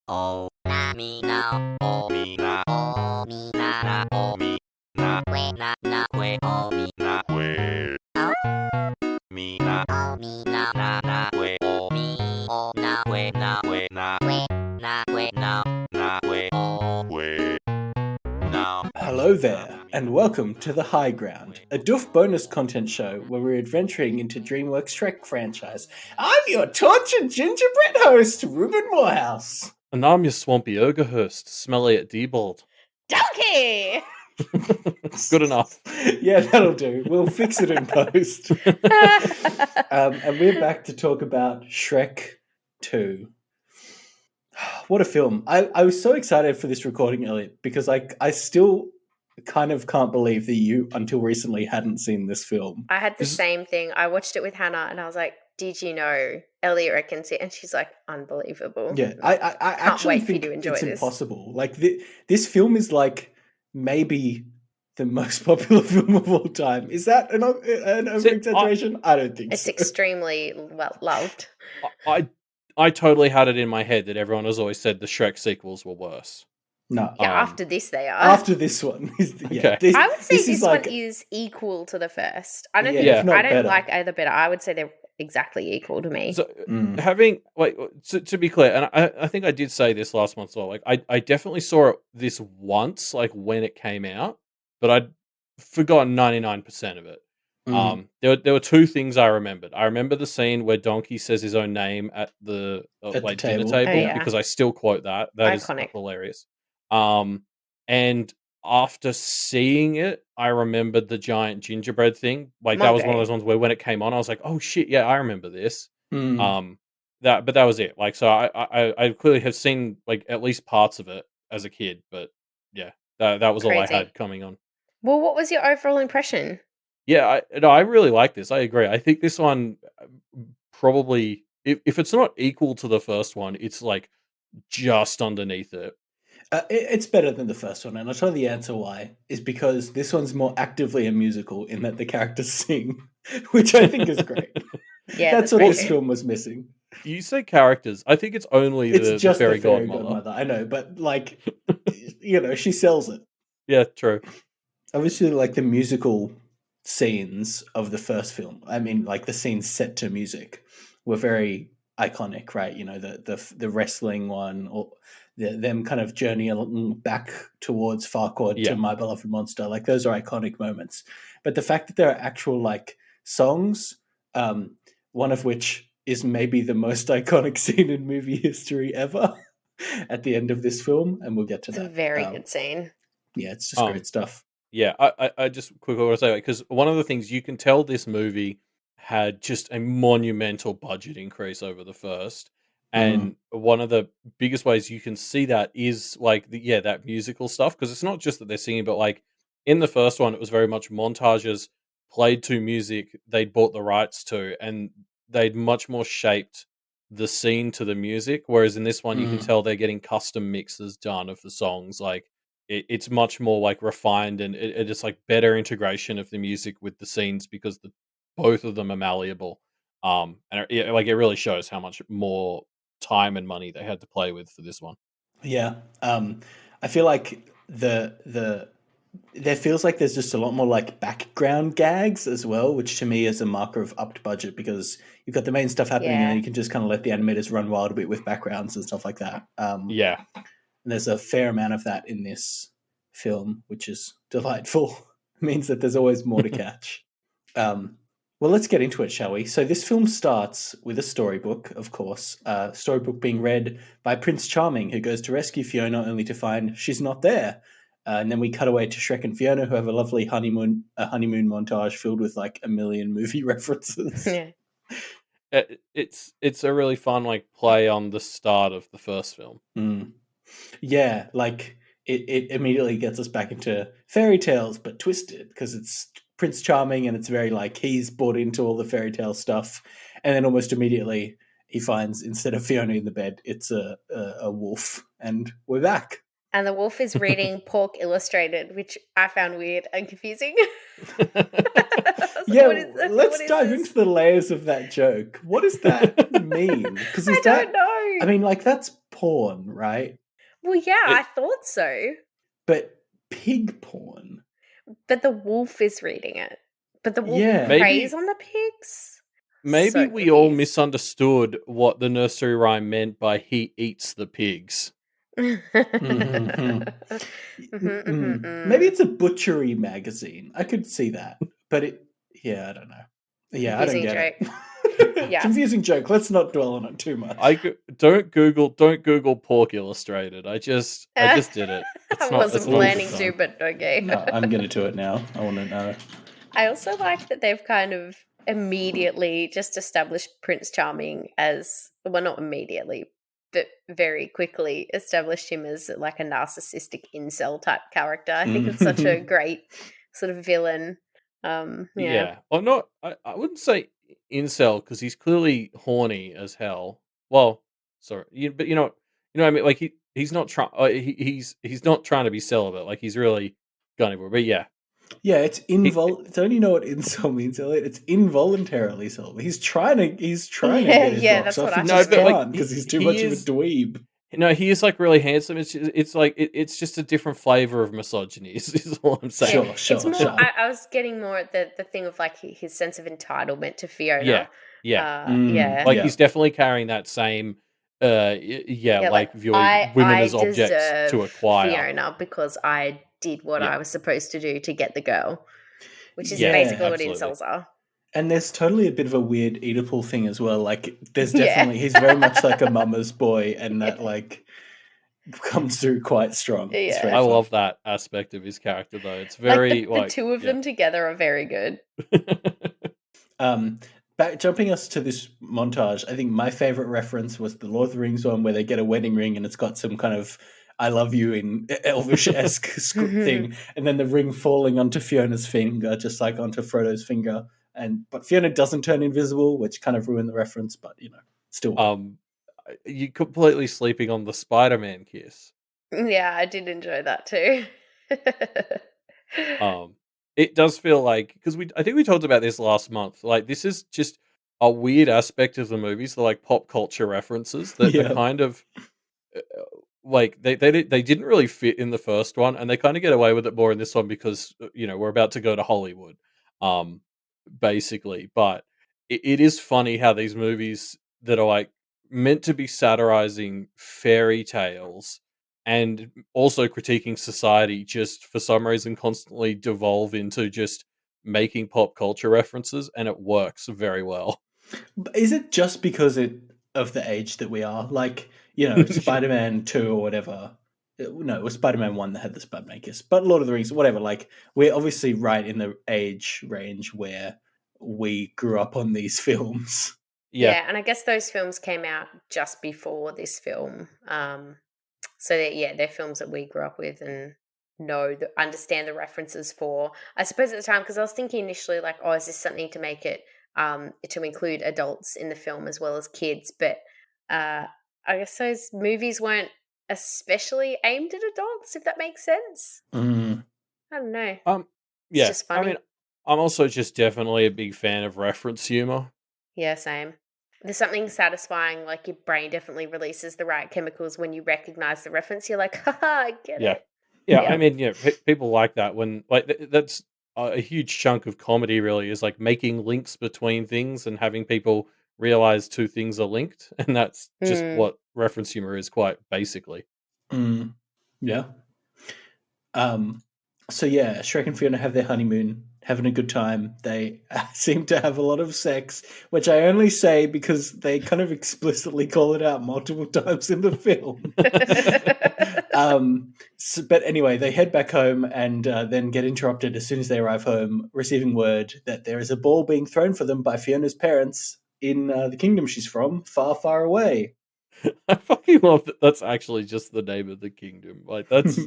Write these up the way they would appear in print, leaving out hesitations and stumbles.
Oh, na me now. Oh, me na. Oh, me na na. Oh, me na. We na na. We oh me na. We oh me na. Oh, me na na na. We oh me. Oh na. We na. We na. We na. We na. Na. We oh we now. Hello there, and welcome to The High Ground, a Doof bonus content show where we're adventuring into Dreamwork's Shrek franchise. I'm your tortured gingerbread host, Reuben Morehouse. And I'm your swampy Urgerhurst, smelly at Diebold. Donkey! Good enough. Yeah, that'll do. We'll fix it in post. And we're back to talk about Shrek 2. What a film. I was so excited for this recording, Elliot, because I still kind of can't believe that you, until recently, hadn't seen this film. I had the same thing. I watched it with Hannah and I was like, did you know Elliot reckons it? And she's like, unbelievable. Yeah, I Can't actually wait for you think to enjoy it's this. impossible. Like, this film is like maybe the most popular film of all time. Is that an over-exaggeration? I don't think It's so. extremely well loved. I totally had it in my head that everyone has always said the Shrek sequels were worse. No. Yeah, after this they are. After this one. Okay. I would say this like, one is equal to the first. I don't Yeah, think if not I don't better. like either better. I would say they're exactly equal to me. So having to be clear, and I think I did say this last month as well. Like I definitely saw this once, like when it came out, but I'd forgotten 99% of it. There were two things I remembered. I remember the scene where Donkey says his own name at the dinner table Oh, yeah. because I still quote that. That Iconic. is hilarious. And after seeing it, I remembered the giant gingerbread thing. Like that was one of those ones where when it came on, I was like, "Oh shit, yeah, I remember this." But that was it. Like, so I clearly have seen like at least parts of it as a kid, but yeah, that was all I Crazy. had coming on. Well, what was your overall impression? Yeah, I really like this. I agree. I think this one probably, if it's not equal to the first one, it's like just underneath it. It's better than the first one, and I'll tell you the answer why. Is because this one's more actively a musical in that the characters sing, which I think is great. Yeah, that's what this film was missing. You say characters. I think it's only the fairy godmother. I know, but like, she sells it. Yeah, true. Obviously, like the musical scenes of the first film, I mean, like the scenes set to music, were very iconic, right? You know, the wrestling one, or them kind of journeying back towards Farquaad to My Beloved Monster. Like those are iconic moments. But the fact that there are actual like songs, one of which is maybe the most iconic scene in movie history ever at the end of this film, and we'll get to that. It's a very good scene. Yeah, it's just great stuff. Yeah, I just quickly want to say, because one of the things you can tell this movie had just a monumental budget increase over the first. And one of the biggest ways you can see that is like, that musical stuff. Because it's not just that they're singing, but like in the first one, it was very much montages played to music they'd bought the rights to. And they'd much more shaped the scene to the music. Whereas in this one, you can tell they're getting custom mixes done of the songs. Like, it's much more like refined, and it's like better integration of the music with the scenes because both of them are malleable. And it really shows how much more time and money they had to play with for this one. Yeah, I feel like there feels like there's just a lot more like background gags as well, which to me is a marker of upped budget, because you've got the main stuff happening and then you can just kind of let the animators run wild a bit with backgrounds and stuff like that. And there's a fair amount of that in this film, which is delightful. It means that there's always more to catch. Well, let's get into it, shall we? So this film starts with a storybook, of course. Storybook being read by Prince Charming, who goes to rescue Fiona only to find she's not there. And then we cut away to Shrek and Fiona, who have a lovely honeymoon montage filled with like a million movie references. Yeah. It's a really fun like play on the start of the first film. Yeah, like it immediately gets us back into fairy tales, but twisted, because it's Prince Charming and it's very like he's bought into all the fairy tale stuff, and then almost immediately he finds, instead of Fiona in the bed, it's a wolf, and we're back. And the wolf is reading Pork Illustrated, which I found weird and confusing. Yeah, What is this? let's What is dive this? into the layers of that joke. What does that mean? Because I don't know. I mean, like, that's porn, right? Well, yeah, It- I thought so. But pig porn. But the wolf is reading it. But the wolf Yeah. preys on the pigs? Maybe So we all confused. misunderstood what the nursery rhyme meant by he eats the pigs. Maybe it's a butchery magazine. I could see that. But I don't know. Yeah, I don't Confusing get joke. it. Yeah. Confusing joke. Let's not dwell on it too much. Don't Google Pork Illustrated. I just did it. I It's wasn't not planning fun. to, but okay. No, I'm going to do it now. I want to know. I also like that they've kind of immediately just established Prince Charming as, well, not immediately, but very quickly established him as like a narcissistic incel type character. I think it's such a great sort of villain. Yeah. Or not. I wouldn't say incel because he's clearly horny as hell. Well, sorry, but what I mean. Like he's not trying. He's not trying to be celibate. Like he's really gunning for. But yeah, Yeah, it's Don't you know what incel means, Elliot? It's involuntarily celibate. He's trying to get his Yeah, rocks that's off. what He I just thought. can't because he's too he much is- of a dweeb. no, he is like really handsome. It's like it's just a different flavor of misogyny. Is all I'm saying. Sure, It's more. sure. I was getting more at the thing of like his sense of entitlement to Fiona. Yeah. Yeah. Like Yeah. he's definitely carrying that same. Like viewing women as objects to deserve acquire. Fiona because I did what Yeah. I was supposed to do to get the girl, which is Yeah, basically absolutely. what incels are. And there's totally a bit of a weird Oedipal thing as well. Like, there's Yeah. definitely he's very much like a mama's boy, and that like comes through quite strong. It's Yeah. very I fun. love that aspect of his character, though. It's very the two of them together are very good. Jumping us to this montage, I think my favorite reference was the Lord of the Rings one where they get a wedding ring and it's got some kind of "I love you" in Elvish-esque thing, and then the ring falling onto Fiona's finger, just like onto Frodo's finger. But Fiona doesn't turn invisible, which kind of ruined the reference. But still, You're completely sleeping on the Spider-Man kiss. Yeah, I did enjoy that too. It does feel like, because I think we talked about this last month. Like, this is just a weird aspect of the movies, the like pop culture references that Yeah. are kind of like they didn't really fit in the first one, and they kind of get away with it more in this one because we're about to go to Hollywood, basically. But it is funny how these movies that are like meant to be satirizing fairy tales and also critiquing society just for some reason constantly devolve into just making pop culture references, and it works very well. is it just because of the age that we are? Like, Spider-Man 2 or whatever. No, it was Spider-Man 1 that had the Spider-Man kiss. But Lord of the Rings, whatever. Like, we're obviously right in the age range where we grew up on these films. Yeah, and I guess those films came out just before this film. So they're films that we grew up with and understand the references for. I suppose at the time, because I was thinking initially like, oh, is this something to make it to include adults in the film as well as kids? But I guess those movies weren't especially aimed at adults, if that makes sense. Mm. I don't know. Yeah, just funny. I mean, I'm also just definitely a big fan of reference humor. Yeah, same. There's something satisfying, like your brain definitely releases the right chemicals when you recognize the reference. You're like, haha, I get it. Yeah, Yeah. I mean, people like that when like that's a huge chunk of comedy. Really, is like making links between things and having people realize two things are linked, and that's just what reference humor is, quite basically. Yeah. So yeah, Shrek and Fiona have their honeymoon, having a good time. They seem to have a lot of sex, which I only say because they kind of explicitly call it out multiple times in the film. But anyway, they head back home and then get interrupted as soon as they arrive home, receiving word that there is a ball being thrown for them by Fiona's parents in the kingdom she's from, far, far away. I fucking love that. That's actually just the name of the kingdom. Like that's.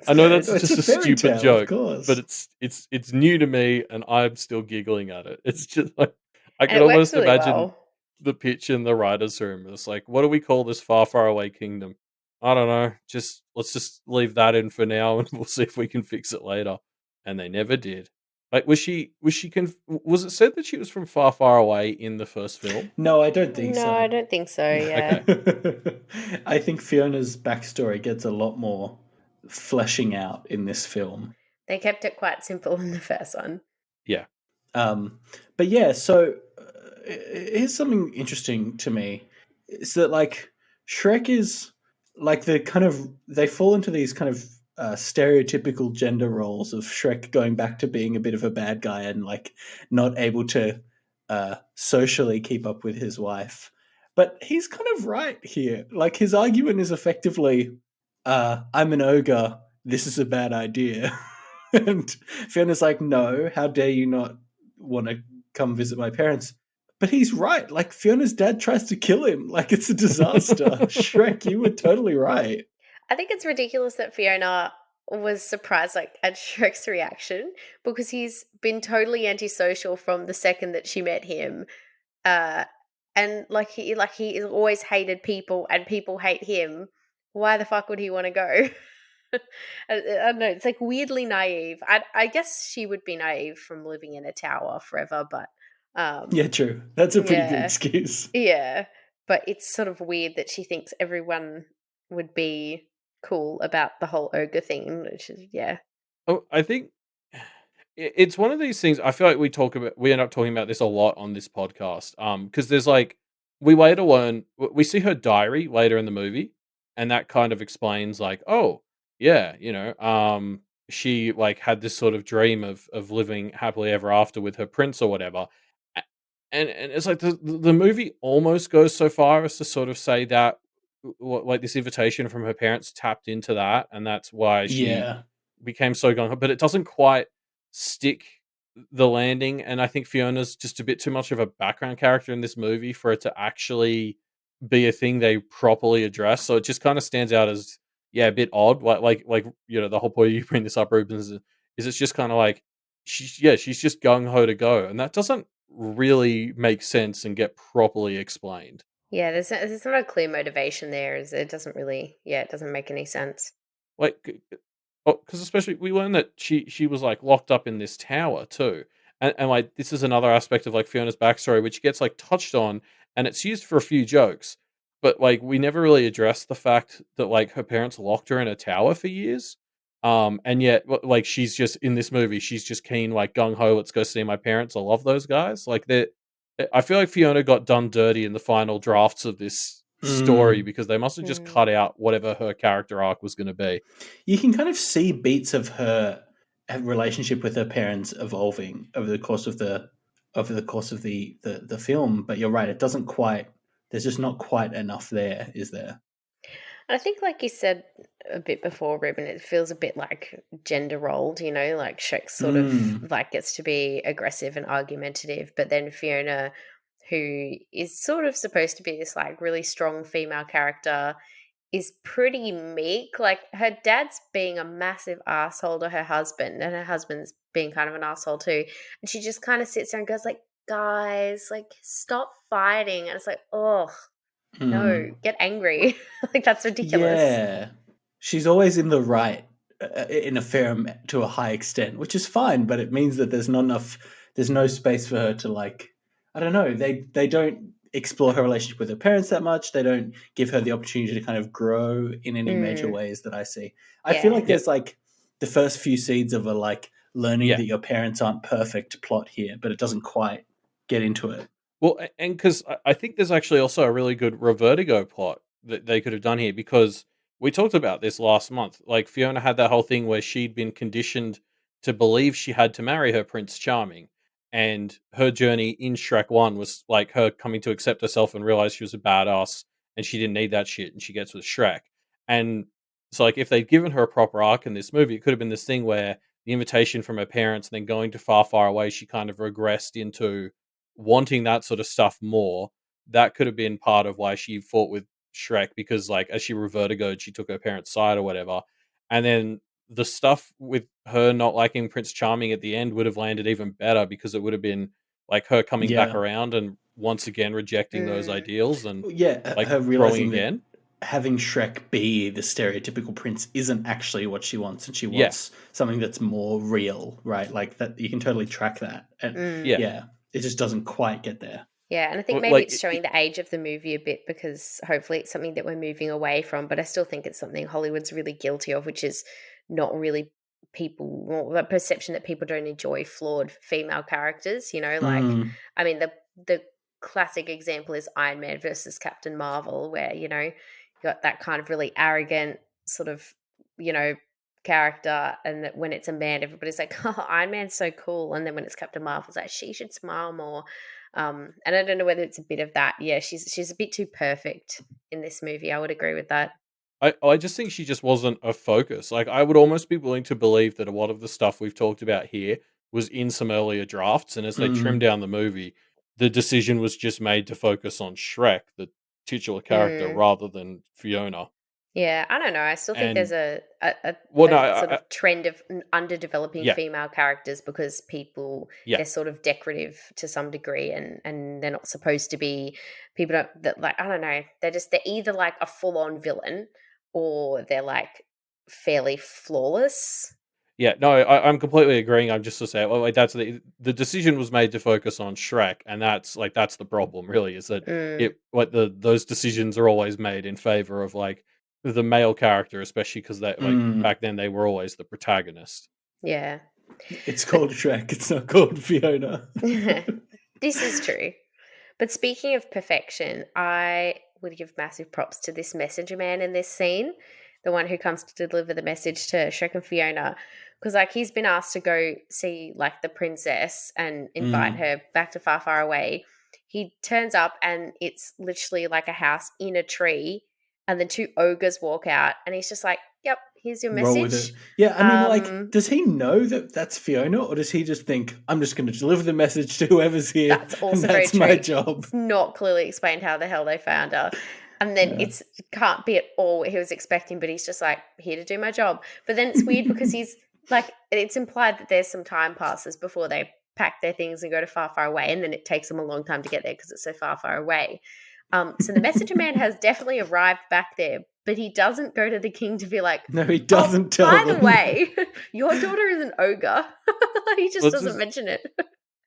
I know that's It's just a a fairy stupid tale, of joke, course. but it's new to me, and I'm still giggling at it. It's just like I And can it works almost really imagine well. the pitch in the writers' room. It's like, what do we call this far, far away kingdom? I don't know. Let's just leave that in for now, and we'll see if we can fix it later. And they never did. Like, was she? Was it said that she was from far, far away in the first film? No, I don't think No, so. I don't think so. Yeah, Okay. I think Fiona's backstory gets a lot more fleshing out in this film. they kept it quite simple in the first one. Yeah. But yeah, so here's something interesting to me. Is that like Shrek is like the kind of they fall into these kind of stereotypical gender roles of Shrek going back to being a bit of a bad guy and like not able to socially keep up with his wife. But he's kind of right here. Like his argument is effectively, I'm an ogre. This is a bad idea. And Fiona's like, no, how dare you not want to come visit my parents? But he's right. Like Fiona's dad tries to kill him. Like it's a disaster. Shrek, you were totally right. I think it's ridiculous that Fiona was surprised at Shrek's reaction because he's been totally antisocial from the second that she met him. And he always hated people and people hate him. Why the fuck would he want to go? I don't know. It's like weirdly naive. I guess she would be naive from living in a tower forever, but Yeah, true. That's a pretty good yeah. excuse. Yeah, but it's sort of weird that she thinks everyone would be cool about the whole ogre thing, which is Oh, I think it's one of these things. I feel like we end up talking about this a lot on this podcast. Because there's like we later learn we see her diary later in the movie, and that kind of explains like, oh yeah, she like had this sort of dream of living happily ever after with her prince or whatever. A- and it's like the movie almost goes so far as to sort of say that like this invitation from her parents tapped into that, and that's why she Yeah. became so gung ho, but it doesn't quite stick the landing. And I think Fiona's just a bit too much of a background character in this movie for it to actually be a thing they properly address. So it just kind of stands out as a bit odd. Like the whole point you bring this up, Ruben, is it's just kind of like she's just gung ho to go, and that doesn't really make sense and get properly explained. yeah. There's not a clear motivation there. It doesn't really it doesn't make any sense. Like, because especially we learned that she was like locked up in this tower too, and like this is another aspect of like Fiona's backstory which gets like touched on, and it's used for a few jokes, but like we never really addressed the fact that like her parents locked her in a tower for years, and yet like she's just in this movie she's just keen like gung ho, let's go see my parents. I love those guys. Like that, I feel like Fiona got done dirty in the final drafts of this story Mm. because they must have just cut out whatever her character arc was going to be. You can kind of see beats of her relationship with her parents evolving over the course of the film, but you're right, it doesn't quite there's just not quite enough there, is there? I think, like you said a bit before, Ruben, it feels a bit like gender rolled, like Shrek sort of like gets to be aggressive and argumentative, but then Fiona, who is sort of supposed to be this like really strong female character, is pretty meek. Like her dad's being a massive asshole to her husband, and her husband's being kind of an asshole too. And she just kind of sits there and goes like, guys, like stop fighting. And it's like, oh, no, get angry. Like that's ridiculous. Yeah. She's always in the right in a to a high extent, which is fine, but it means that there's no space for her to like, I don't know, they don't explore her relationship with her parents that much. They don't give her the opportunity to kind of grow in any major ways that I see. I feel like there's like the first few seeds of a like learning that your parents aren't perfect plot here, but it doesn't quite get into it. Well, and because I think there's actually also a really good Revertigo plot that they could have done here, because we talked about this last month. Like Fiona had that whole thing where she'd been conditioned to believe she had to marry her Prince Charming, and her journey in Shrek 1 was like her coming to accept herself and realize she was a badass and she didn't need that shit, and she gets with Shrek. And so like if they'd given her a proper arc in this movie, it could have been this thing where the invitation from her parents and then going to far, far away, she kind of regressed into wanting that sort of stuff more. That could have been part of why she fought with Shrek, because like as she revertigoed, she took her parents' side or whatever. And then the stuff with her not liking Prince Charming at the end would have landed even better, because it would have been like her coming back around and once again rejecting those ideals and Yeah, like her growing realizing again. having Shrek be the stereotypical prince isn't actually what she wants, and she Yeah. wants something that's more real, right? Like that you can totally track that. And Yeah. it just doesn't quite get there. Yeah, and I think Well, maybe like, it's showing the age of the movie a bit because hopefully it's something that we're moving away from, but I still think it's something Hollywood's really guilty of, which is not really people, well, the perception that people don't enjoy flawed female characters, you know, like, I mean, the classic example is Iron Man versus Captain Marvel, where, you know, you got that kind of really arrogant sort of, you know, character, and that when it's a man, everybody's like, oh, Iron Man's so cool, and then when it's Captain Marvel, it's like, she should smile more. And I don't know whether it's a bit of that. Yeah, she's a bit too perfect in this movie. I would agree with that. I just think she just wasn't a focus. Like, I would almost be willing to believe that a lot of the stuff we've talked about here was in some earlier drafts, and as they trimmed down the movie, the decision was just made to focus on Shrek, the titular character, rather than Fiona. Yeah, I don't know. I still think there's And a well, no, sort of trend of underdeveloping Yeah. female characters because people Yeah. they're sort of decorative to some degree, and they're not supposed to be. People don't that like I don't know. They're either like a full on villain or they're like fairly flawless. Yeah, no, I'm completely agreeing. I'm just to say, well, like, that's the decision was made to focus on Shrek, and that's the problem. Really, is that those decisions are always made in favor of like the male character, especially because that like back then they were always the protagonist. Yeah. It's called Shrek. It's not called Fiona. This is true. But speaking of perfection, I would give massive props to this messenger man in this scene, the one who comes to deliver the message to Shrek and Fiona, because like he's been asked to go see like the princess and invite her back to far, far away. He turns up and it's literally like a house in a tree, and the two ogres walk out, and he's just like, "Yep, here's your Roll with message." it. Yeah, I mean, like, does he know that that's Fiona, or does he just think, I'm just going to deliver the message to whoever's here? That's also and that's very my true. job. It's not clearly explained how the hell they found her. And then it can't be at all what he was expecting, but he's just like, here to do my job. But then it's weird because he's like, it's implied that there's some time passes before they pack their things and go to far, far away. And then it takes them a long time to get there because it's so far, far away. So the messenger man has definitely arrived back there, but he doesn't go to the king to be like, no, he doesn't tell by them. the way, your daughter is an ogre. He just doesn't mention it.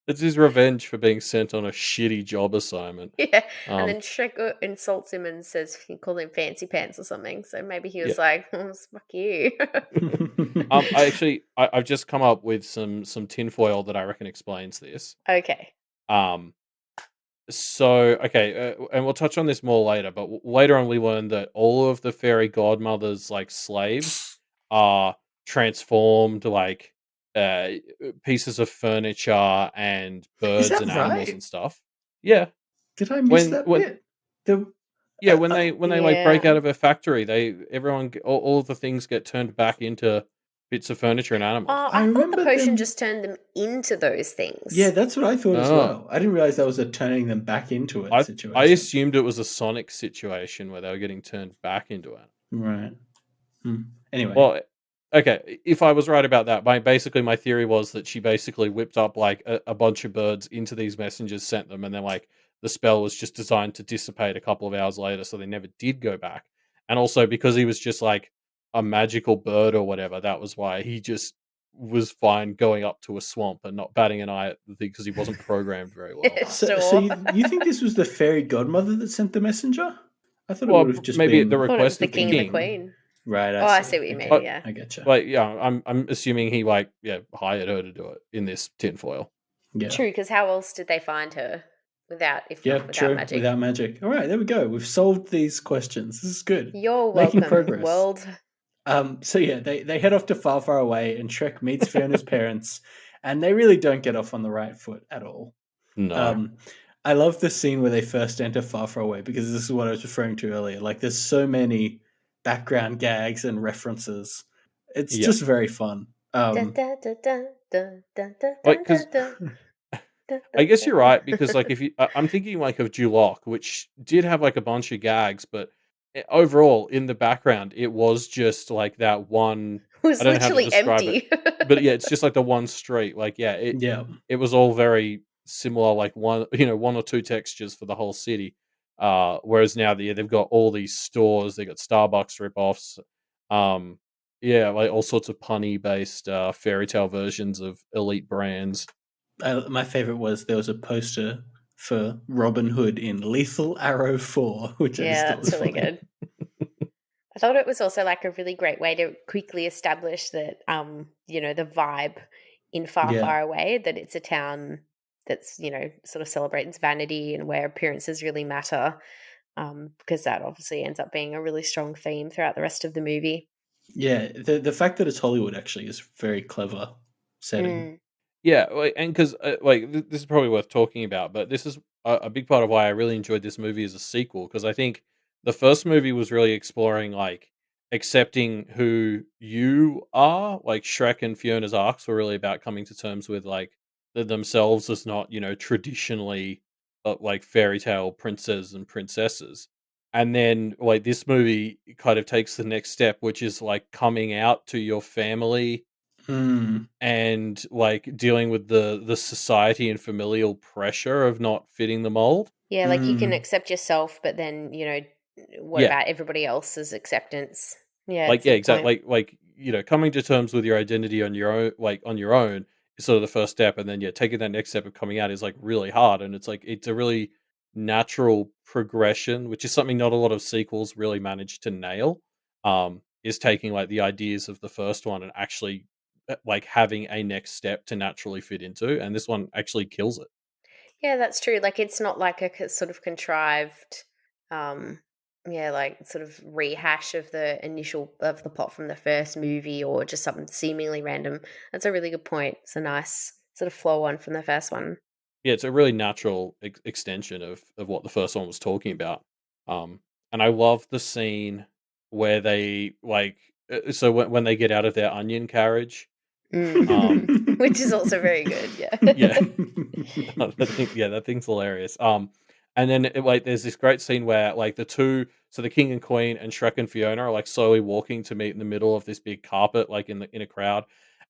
It's his revenge for being sent on a shitty job assignment. Yeah, and then Shrek insults him and says he called him fancy pants or something. So maybe he was like, oh, "Fuck you." I've just come up with some tinfoil that I reckon explains this. Okay. So and we'll touch on this more later. But later on, we learned that all of the fairy godmother's like slaves are transformed like pieces of furniture and birds and animals and stuff. Yeah. Did I miss that bit? When they like break out of a factory, all of the things get turned back into bits of furniture and animals. Oh, I thought the potion just turned them into those things. Yeah, that's what I thought as well. I didn't realize that was a turning them back into it situation. I assumed it was a Sonic situation where they were getting turned back into it. Right. Anyway. Well, okay, if I was right about that, my theory was that she basically whipped up like a bunch of birds into these messengers, sent them, and then like the spell was just designed to dissipate a couple of hours later, so they never did go back. And also because he was just like a magical bird or whatever, that was why he just was fine going up to a swamp and not batting an eye at the thing because he wasn't programmed very well. So you think this was the fairy godmother that sent the messenger? I thought it would have just maybe been at the request the of king and the queen. Right. I see what you mean. But, yeah, I get you. Like, yeah, I'm assuming he hired her to do it in this tinfoil. Yeah. True, because how else did they find her without magic? Without magic. All right, there we go. We've solved these questions. This is good. You're Making welcome, progress. world. So yeah, they head off to Far, Far Away, and Shrek meets Fiona's parents, and they really don't get off on the right foot at all. No. I love the scene where they first enter Far, Far Away because this is what I was referring to earlier. Like, there's so many background gags and references. It's just very fun. I guess you're right because like I'm thinking like of Duloc, which did have like a bunch of gags, but overall in the background it was just like that one. It was literally empty. But yeah, it's just like the one street. Like it was all very similar. Like one or two textures for the whole city. Whereas now they've got all these stores, they got Starbucks ripoffs, yeah, like all sorts of punny based fairy tale versions of elite brands. My favorite was there was a poster for Robin Hood in Lethal Arrow 4, which I just Yeah, thought that's was really funny. good. I thought it was also like a really great way to quickly establish that, the vibe in Far, Yeah. Far Away, that it's a town that's, sort of celebrates vanity and where appearances really matter, because that obviously ends up being a really strong theme throughout the rest of the movie. Yeah, the fact that it's Hollywood actually is very clever setting. Mm. Yeah, and because this is probably worth talking about, but this is a big part of why I really enjoyed this movie as a sequel, because I think the first movie was really exploring like accepting who you are. Like Shrek and Fiona's arcs were really about coming to terms with like themselves as not traditionally like fairy tale princes and princesses. And then like this movie kind of takes the next step, which is like coming out to your family Mm, and like dealing with the society and familial pressure of not fitting the mold. Yeah, like you can mm. accept yourself, but then, what Yeah, about everybody else's acceptance? Yeah, like it's a yeah, good point. exactly. Like coming to terms with your identity on your own, like on your own, is sort of the first step, and then taking that next step of coming out is like really hard, and it's a really natural progression, which is something not a lot of sequels really manage to nail. Is taking like the ideas of the first one and actually like having a next step to naturally fit into, and this one actually kills it. Yeah, that's true. Like it's not like a sort of contrived, um, like sort of rehash of the initial of the plot from the first movie or just something seemingly random. That's a really good point. It's a nice sort of flow on from the first one. Yeah, it's a really natural extension of what the first one was talking about. Um, and I love the scene where they like so when they get out of their onion carriage. Um, Which is also very good. Yeah. yeah, that thing's hilarious. And then like there's this great scene where like the king and queen and Shrek and Fiona are like slowly walking to meet in the middle of this big carpet, like in a crowd,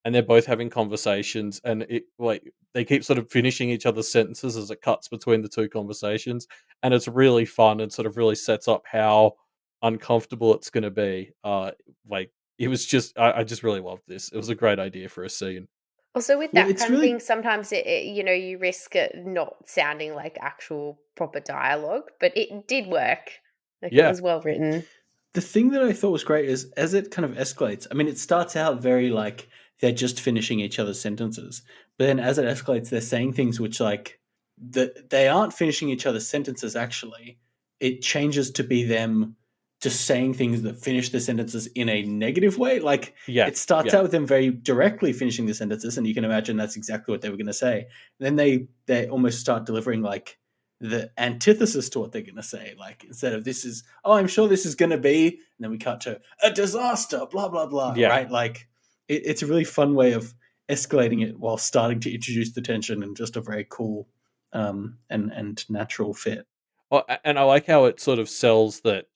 and they're both having conversations, and it like they keep sort of finishing each other's sentences as it cuts between the two conversations, and it's really fun and sort of really sets up how uncomfortable it's going to be. Like it was just I just really loved this. It was a great idea for a scene. Also, with Well, that it's kind of thing, really sometimes you risk it not sounding like actual proper dialogue, but it did work. Like it Yeah, was well written. the thing that I thought was great is as it kind of escalates. I mean, it starts out very like they're just finishing each other's sentences, but then as it escalates, they're saying things which like they aren't finishing each other's sentences. Actually, it changes to be them just saying things that finish the sentences in a negative way. Like yeah, it starts yeah. out with them very directly finishing the sentences, and you can imagine that's exactly what they were going to say. And then they almost start delivering like the antithesis to what they're going to say. Like instead of this is, oh, I'm sure this is going to be, and then we cut to a disaster, blah, blah, blah, Yeah. right? Like it's a really fun way of escalating it while starting to introduce the tension and just a very cool and natural fit. Well, and I like how it sort of sells that,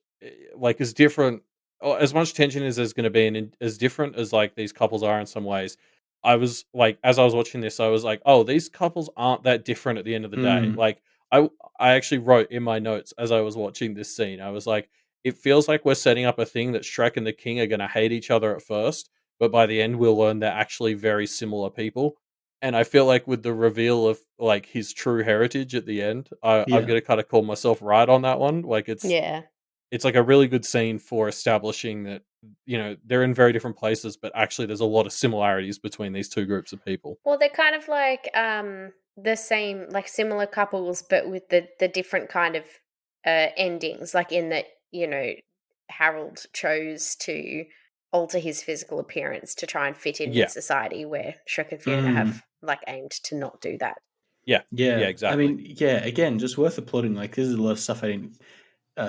like, as different, or as much tension as there's going to be, and as different as like these couples are in some ways. I was like, as I was watching this, I was like, oh, these couples aren't that different at the end of the day. Mm, Like, I actually wrote in my notes as I was watching this scene, I was like, it feels like we're setting up a thing that Shrek and the King are going to hate each other at first, but by the end we'll learn they're actually very similar people. And I feel like with the reveal of like his true heritage at the end, I'm yeah. gonna kind of call myself right on that one. Like Yeah. it's like a really good scene for establishing that they're in very different places, but actually there's a lot of similarities between these two groups of people. Well, they're kind of like the same, like similar couples, but with the different kind of endings. Like in that, Harold chose to alter his physical appearance to try and fit in with Yeah, society, where Shrek and Fiona Mm, have like aimed to not do that. yeah, yeah, yeah. I exactly. mean, yeah, again, just worth applauding. Like, this is a lot of stuff I didn't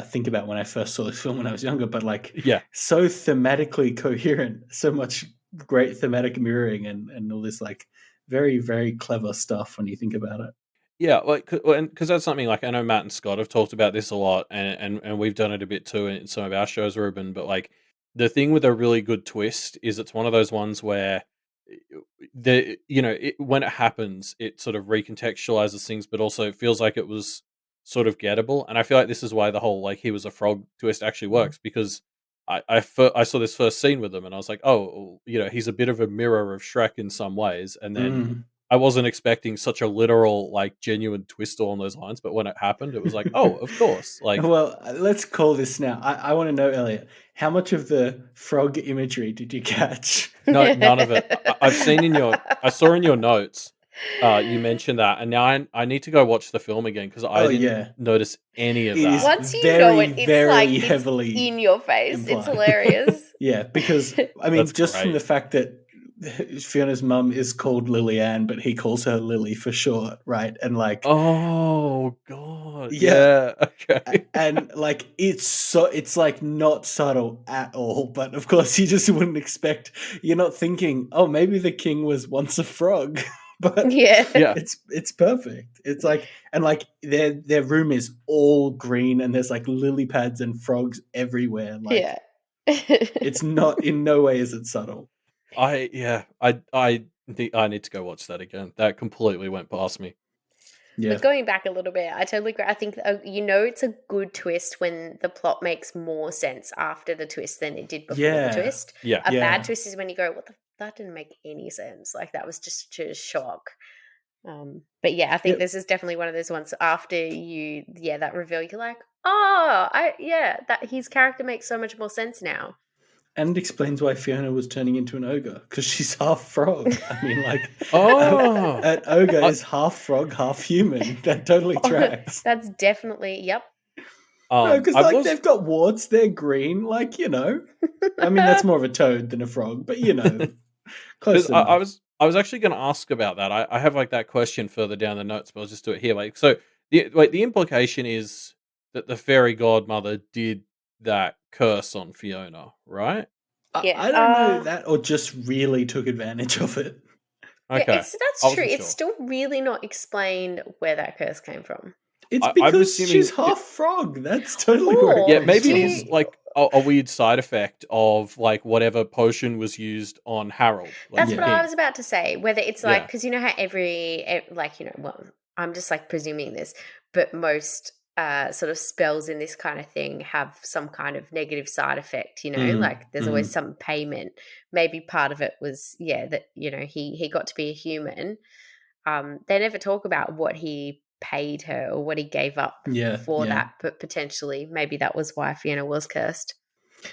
think about when I first saw this film when I was younger, but like Yeah, so thematically coherent, so much great thematic mirroring and all this like very, very clever stuff when you think about it. yeah, like because that's something like I know Matt and Scott have talked about this a lot, and we've done it a bit too in some of our shows, Ruben. But like the thing with a really good twist is it's one of those ones where when it happens, it sort of recontextualizes things, but also it feels like it was sort of gettable, and I feel like this is why the whole like he was a frog twist actually works, because I saw this first scene with him and I was like, oh, he's a bit of a mirror of Shrek in some ways, and then Mm. I wasn't expecting such a literal, like, genuine twist along those lines, but when it happened, it was like, oh, of course. Like, Well, let's call this now. I want to know, Elliot, how much of the frog imagery did you catch? no, none of it. I saw in your notes, you mentioned that, and now I need to go watch the film again because I Oh, didn't yeah. notice any of It is that. Once you know very, it, it's very like it's heavily in your face. It's implied. hilarious. Yeah, because I mean, That's just from great. the fact that Fiona's mum is called Lillian, but he calls her Lily for short, right? And like, Oh god, Yeah. yeah, okay. and like it's like not subtle at all. But of course, you just wouldn't expect. You're not thinking, oh, maybe the king was once a frog, but Yeah. Yeah, it's perfect. It's like, and like their room is all green, and there's like lily pads and frogs everywhere. Like Yeah. it's not, in no way is it subtle. I think I need to go watch that again. That completely went past me. Yeah, But going back a little bit, I totally agree. I think it's a good twist when the plot makes more sense after the twist than it did before Yeah. the twist. Yeah, A Yeah. bad twist is when you go, that didn't make any sense. Like that was just a shock. But yeah, I think Yep. this is definitely one of those ones after that reveal, you're like, that his character makes so much more sense now. and it explains why Fiona was turning into an ogre, because she's half frog. I mean, like, Oh. an ogre is half frog, half human. That totally tracks. That's definitely, yep. No, because I like was they've got warts, they're green. Like, I mean, that's more of a toad than a frog, but close 'cause enough. I was actually going to ask about that. I have like that question further down the notes, but I'll just do it here. Like, so the implication is that the fairy godmother did that curse on Fiona, right? Yeah, I don't know that, or just really took advantage of it. Okay, Yeah, that's I true. wasn't It's sure. still really not explained where that curse came from. It's I'm because assuming she's half frog. That's totally where it Or Yeah, comes maybe from. it's like a weird side effect of like whatever potion was used on Harold. Like That's the what I king. was about to say. Whether it's like, Yeah. because you know how well, I'm just like presuming this, but most sort of spells in this kind of thing have some kind of negative side effect, like there's always some payment. Maybe part of it was, that, he got to be a human. They never talk about what he paid her or what he gave up for that, but potentially maybe that was why Fiona was cursed.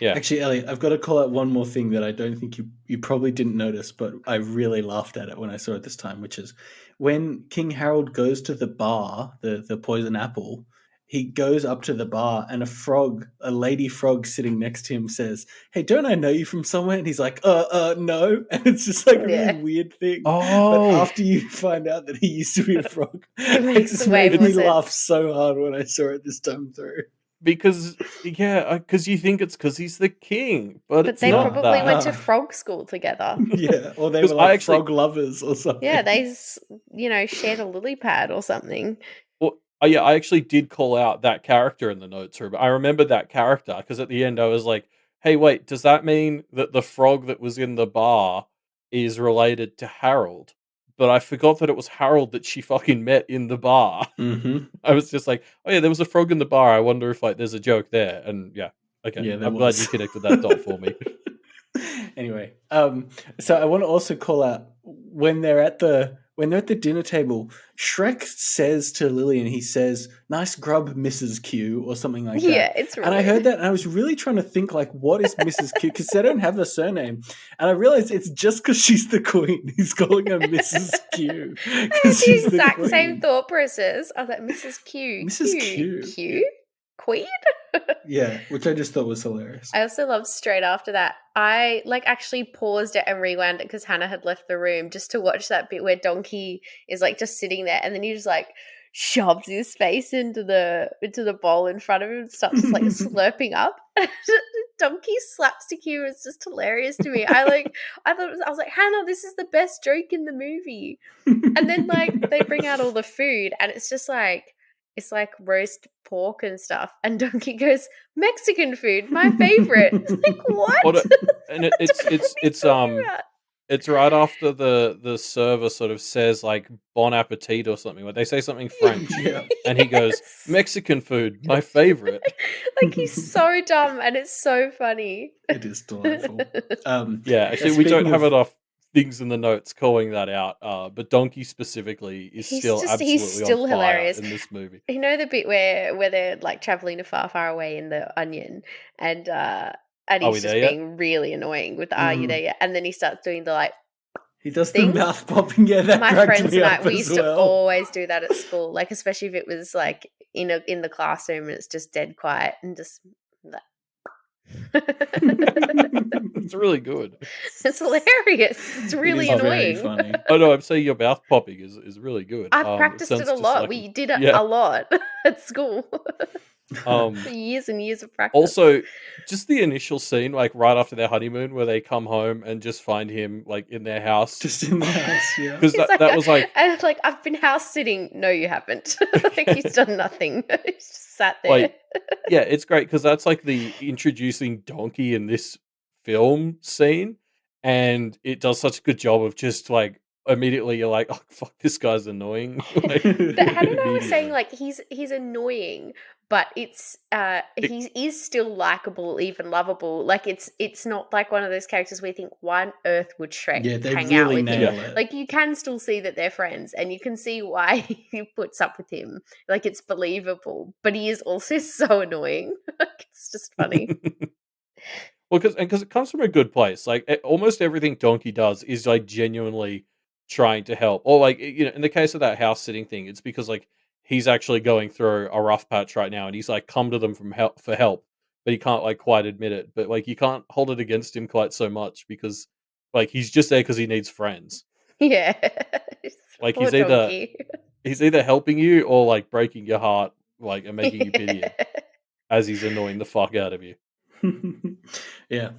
Yeah. Actually, Elliot, I've got to call out one more thing that I don't think you probably didn't notice, but I really laughed at it when I saw it this time, which is when King Harold goes to the bar, the Poison Apple, he goes up to the bar and a lady frog sitting next to him says, "Hey, don't I know you from somewhere?" And he's like, no. And it's just like a Yeah. really weird thing. Oh. But after you find out that he used to be a frog, it makes just way made more me sense. laugh so hard when I saw it this time through. Because you think it's because he's the king, but it's they not probably that. went to frog school together. Yeah, or they 'Cause were I like actually- frog lovers or something. Yeah, they shared a lily pad or something. Well, I actually did call out that character in the notes, but I remember that character because at the end I was like, "Hey, wait, does that mean that the frog that was in the bar is related to Harold?" But I forgot that it was Harold that she fucking met in the bar. Mm-hmm. I was just like, "Oh yeah, there was a frog in the bar. I wonder if like there's a joke there." And yeah, okay, Yeah, there I'm glad was. you connected that dot for me. Anyway, so I want to also call out when they're at the dinner table, Shrek says to Lillian, he says, "Nice grub, Mrs. Q," or something like that. Yeah, it's really And I heard that and I was really trying to think, like, what is Mrs. Q? Because they don't have a surname. And I realized it's just because she's the queen. He's calling her Mrs. Q. I had 'cause the she's the exact same queen. thought process. I was like, Mrs. Q. Mrs. Q. Q? Queen? Yeah, which I just thought was hilarious. I also love straight after that. I actually paused it and rewound it because Hannah had left the room just to watch that bit where Donkey is like just sitting there and then he just like shoves his face into the bowl in front of him and starts just like slurping up. Donkey slapstick is just hilarious to me. I was like, Hannah, this is the best joke in the movie. And then like they bring out all the food and it's just like roast pork and stuff. And Donkey goes, Mexican food, my favorite. It's like, what? And it's It's right after the server sort of says like "Bon appetit" or something. Like they say something French, Yeah. and he goes, Yes. "Mexican food, my favorite." Like he's so dumb and it's so funny. It is delightful. Yeah, actually, we don't speaking have of- enough things in the notes calling that out. But Donkey specifically is He's still absolutely still on fire hilarious. in this movie. You know the bit where they're like traveling far, far away in the onion, and Are he's we just there yet? being really annoying with "Are you there yet?" And then he starts doing the like He does thing. the mouth popping. Yeah, that My cracked friends me and I, up we as used to well. always do that at school, like especially if it was like in the classroom and it's just dead quiet and just that. It's really good. It's hilarious. It's It really is very annoying. funny. Oh no, I'm saying your mouth popping is really good. I've practiced it sounds a just lot. like We did it yeah. a lot at school. Um, Years and years of practice. Also, just the initial scene, like right after their honeymoon, where they come home and just find him like in their house. Just in the house, yeah. Because He's that was like and like I've been house sitting. No, you haven't. Like he's done nothing. He's just sat there. Like, yeah, it's great because that's like the introducing Donkey in this film scene, and it does such a good job of just like immediately you're like, oh fuck, this guy's annoying. Like, But Hannah and I were saying immediately. like he's annoying, but it's he is still likable, even lovable. Like it's not like one of those characters where you think, why on earth would Shrek Yeah, they hang out really with him? nail it. Like you can still see that they're friends, and you can see why he puts up with him. Like it's believable, but he is also so annoying. Like it's just funny. Well, because it comes from a good place. Like almost everything Donkey does is like genuinely trying to help. Or like in the case of that house sitting thing, it's because like he's actually going through a rough patch right now, and he's like come to them for help, but he can't like quite admit it. But like you can't hold it against him quite so much because like he's just there because he needs friends. Yeah. Like Poor he's either donkey. helping you or like breaking your heart, like and making you pity him Yeah. as he's annoying the fuck out of you. Yeah.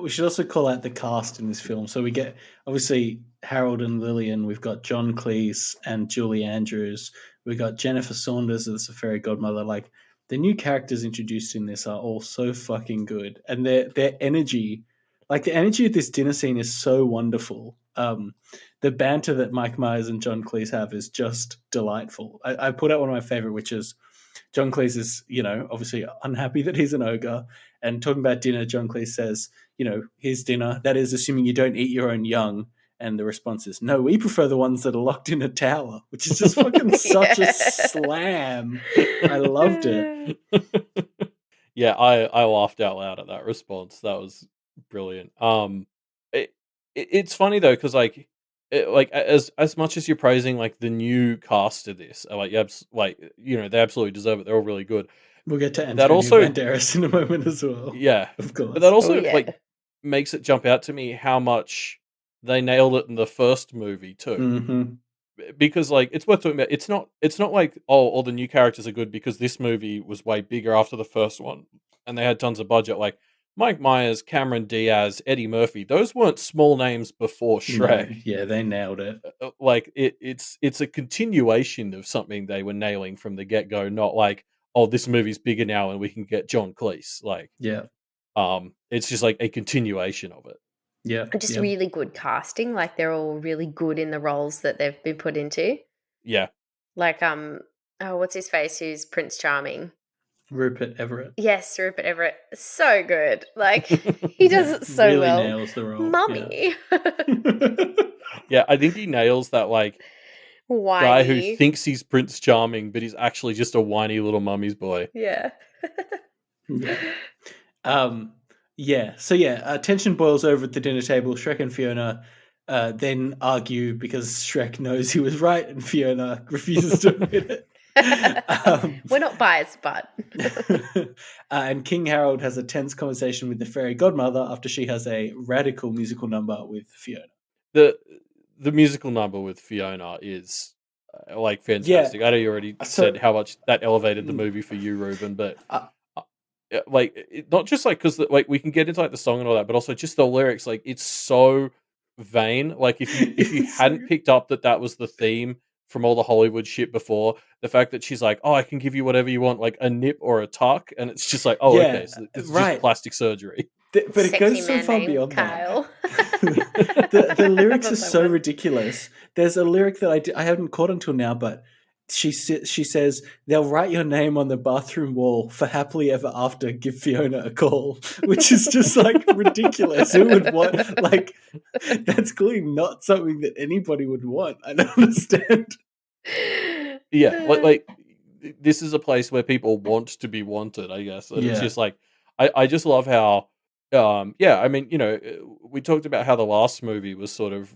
We should also call out the cast in this film. So we get obviously Harold and Lillian. We've got John Cleese and Julie Andrews. We've got Jennifer Saunders as the fairy godmother. Like the new characters introduced in this are all so fucking good, and their energy, like the energy of this dinner scene, is so wonderful. The banter that Mike Myers and John Cleese have is just delightful. I put out one of my favorite, which is John Cleese is, obviously unhappy that he's an ogre. And talking about dinner, John Cleese says, here's dinner. That is assuming you don't eat your own young. And the response is, no, we prefer the ones that are locked in a tower, which is just fucking such a slam. I loved it. Yeah, I laughed out loud at that response. That was brilliant. It's funny though because like as much as you're praising like the new cast of this, like they absolutely deserve it. They're all really good. We'll get to That Antonio also, Banderas in a moment as well. yeah, Of course. but that also yeah. like makes it jump out to me how much they nailed it in the first movie too. Mm-hmm. Because like it's worth talking about. It's not like all the new characters are good because this movie was way bigger after the first one and they had tons of budget. Like Mike Myers, Cameron Diaz, Eddie Murphy, those weren't small names before Shrek. No, yeah, they nailed it. Like it's a continuation of something they were nailing from the get go. Not like, oh, this movie's bigger now and we can get John Cleese. Like, Yeah. It's just like a continuation of it. Yeah. Just yeah. really good casting. Like they're all really good in the roles that they've been put into. Yeah. Like what's his face? Who's Prince Charming? Rupert Everett. Yes, Rupert Everett. So good. Like he does it so really well. nails the role. Mummy. Yeah, I think he nails that like Whiny. guy who thinks he's Prince Charming, but he's actually just a whiny little mummy's boy. Yeah. Yeah. So tension boils over at the dinner table. Shrek and Fiona then argue because Shrek knows he was right and Fiona refuses to admit it. We're not biased, but and King Harold has a tense conversation with the fairy godmother after she has a radical musical number with Fiona. The musical number with Fiona is like fantastic. I know you already said how much that elevated the movie for you, Reuben, but not just like because like we can get into like the song and all that, but also just the lyrics. Like it's so vain. Like if you hadn't picked up that was the theme from all the Hollywood shit before, the fact that she's like, oh, I can give you whatever you want, like a nip or a tuck, and it's just like, oh, okay, so it's just plastic surgery. But it sexy goes so man far named beyond Kyle. that. The lyrics are That's so one. ridiculous. There's a lyric that I haven't caught until now, but she says they'll write your name on the bathroom wall for happily ever after. Give Fiona a call, which is just like ridiculous. Who would want like that's clearly not something that anybody would want. I don't understand. Yeah, like this is a place where people want to be wanted, I guess. And it's Yeah. just like I just love how yeah, I mean, we talked about how the last movie was sort of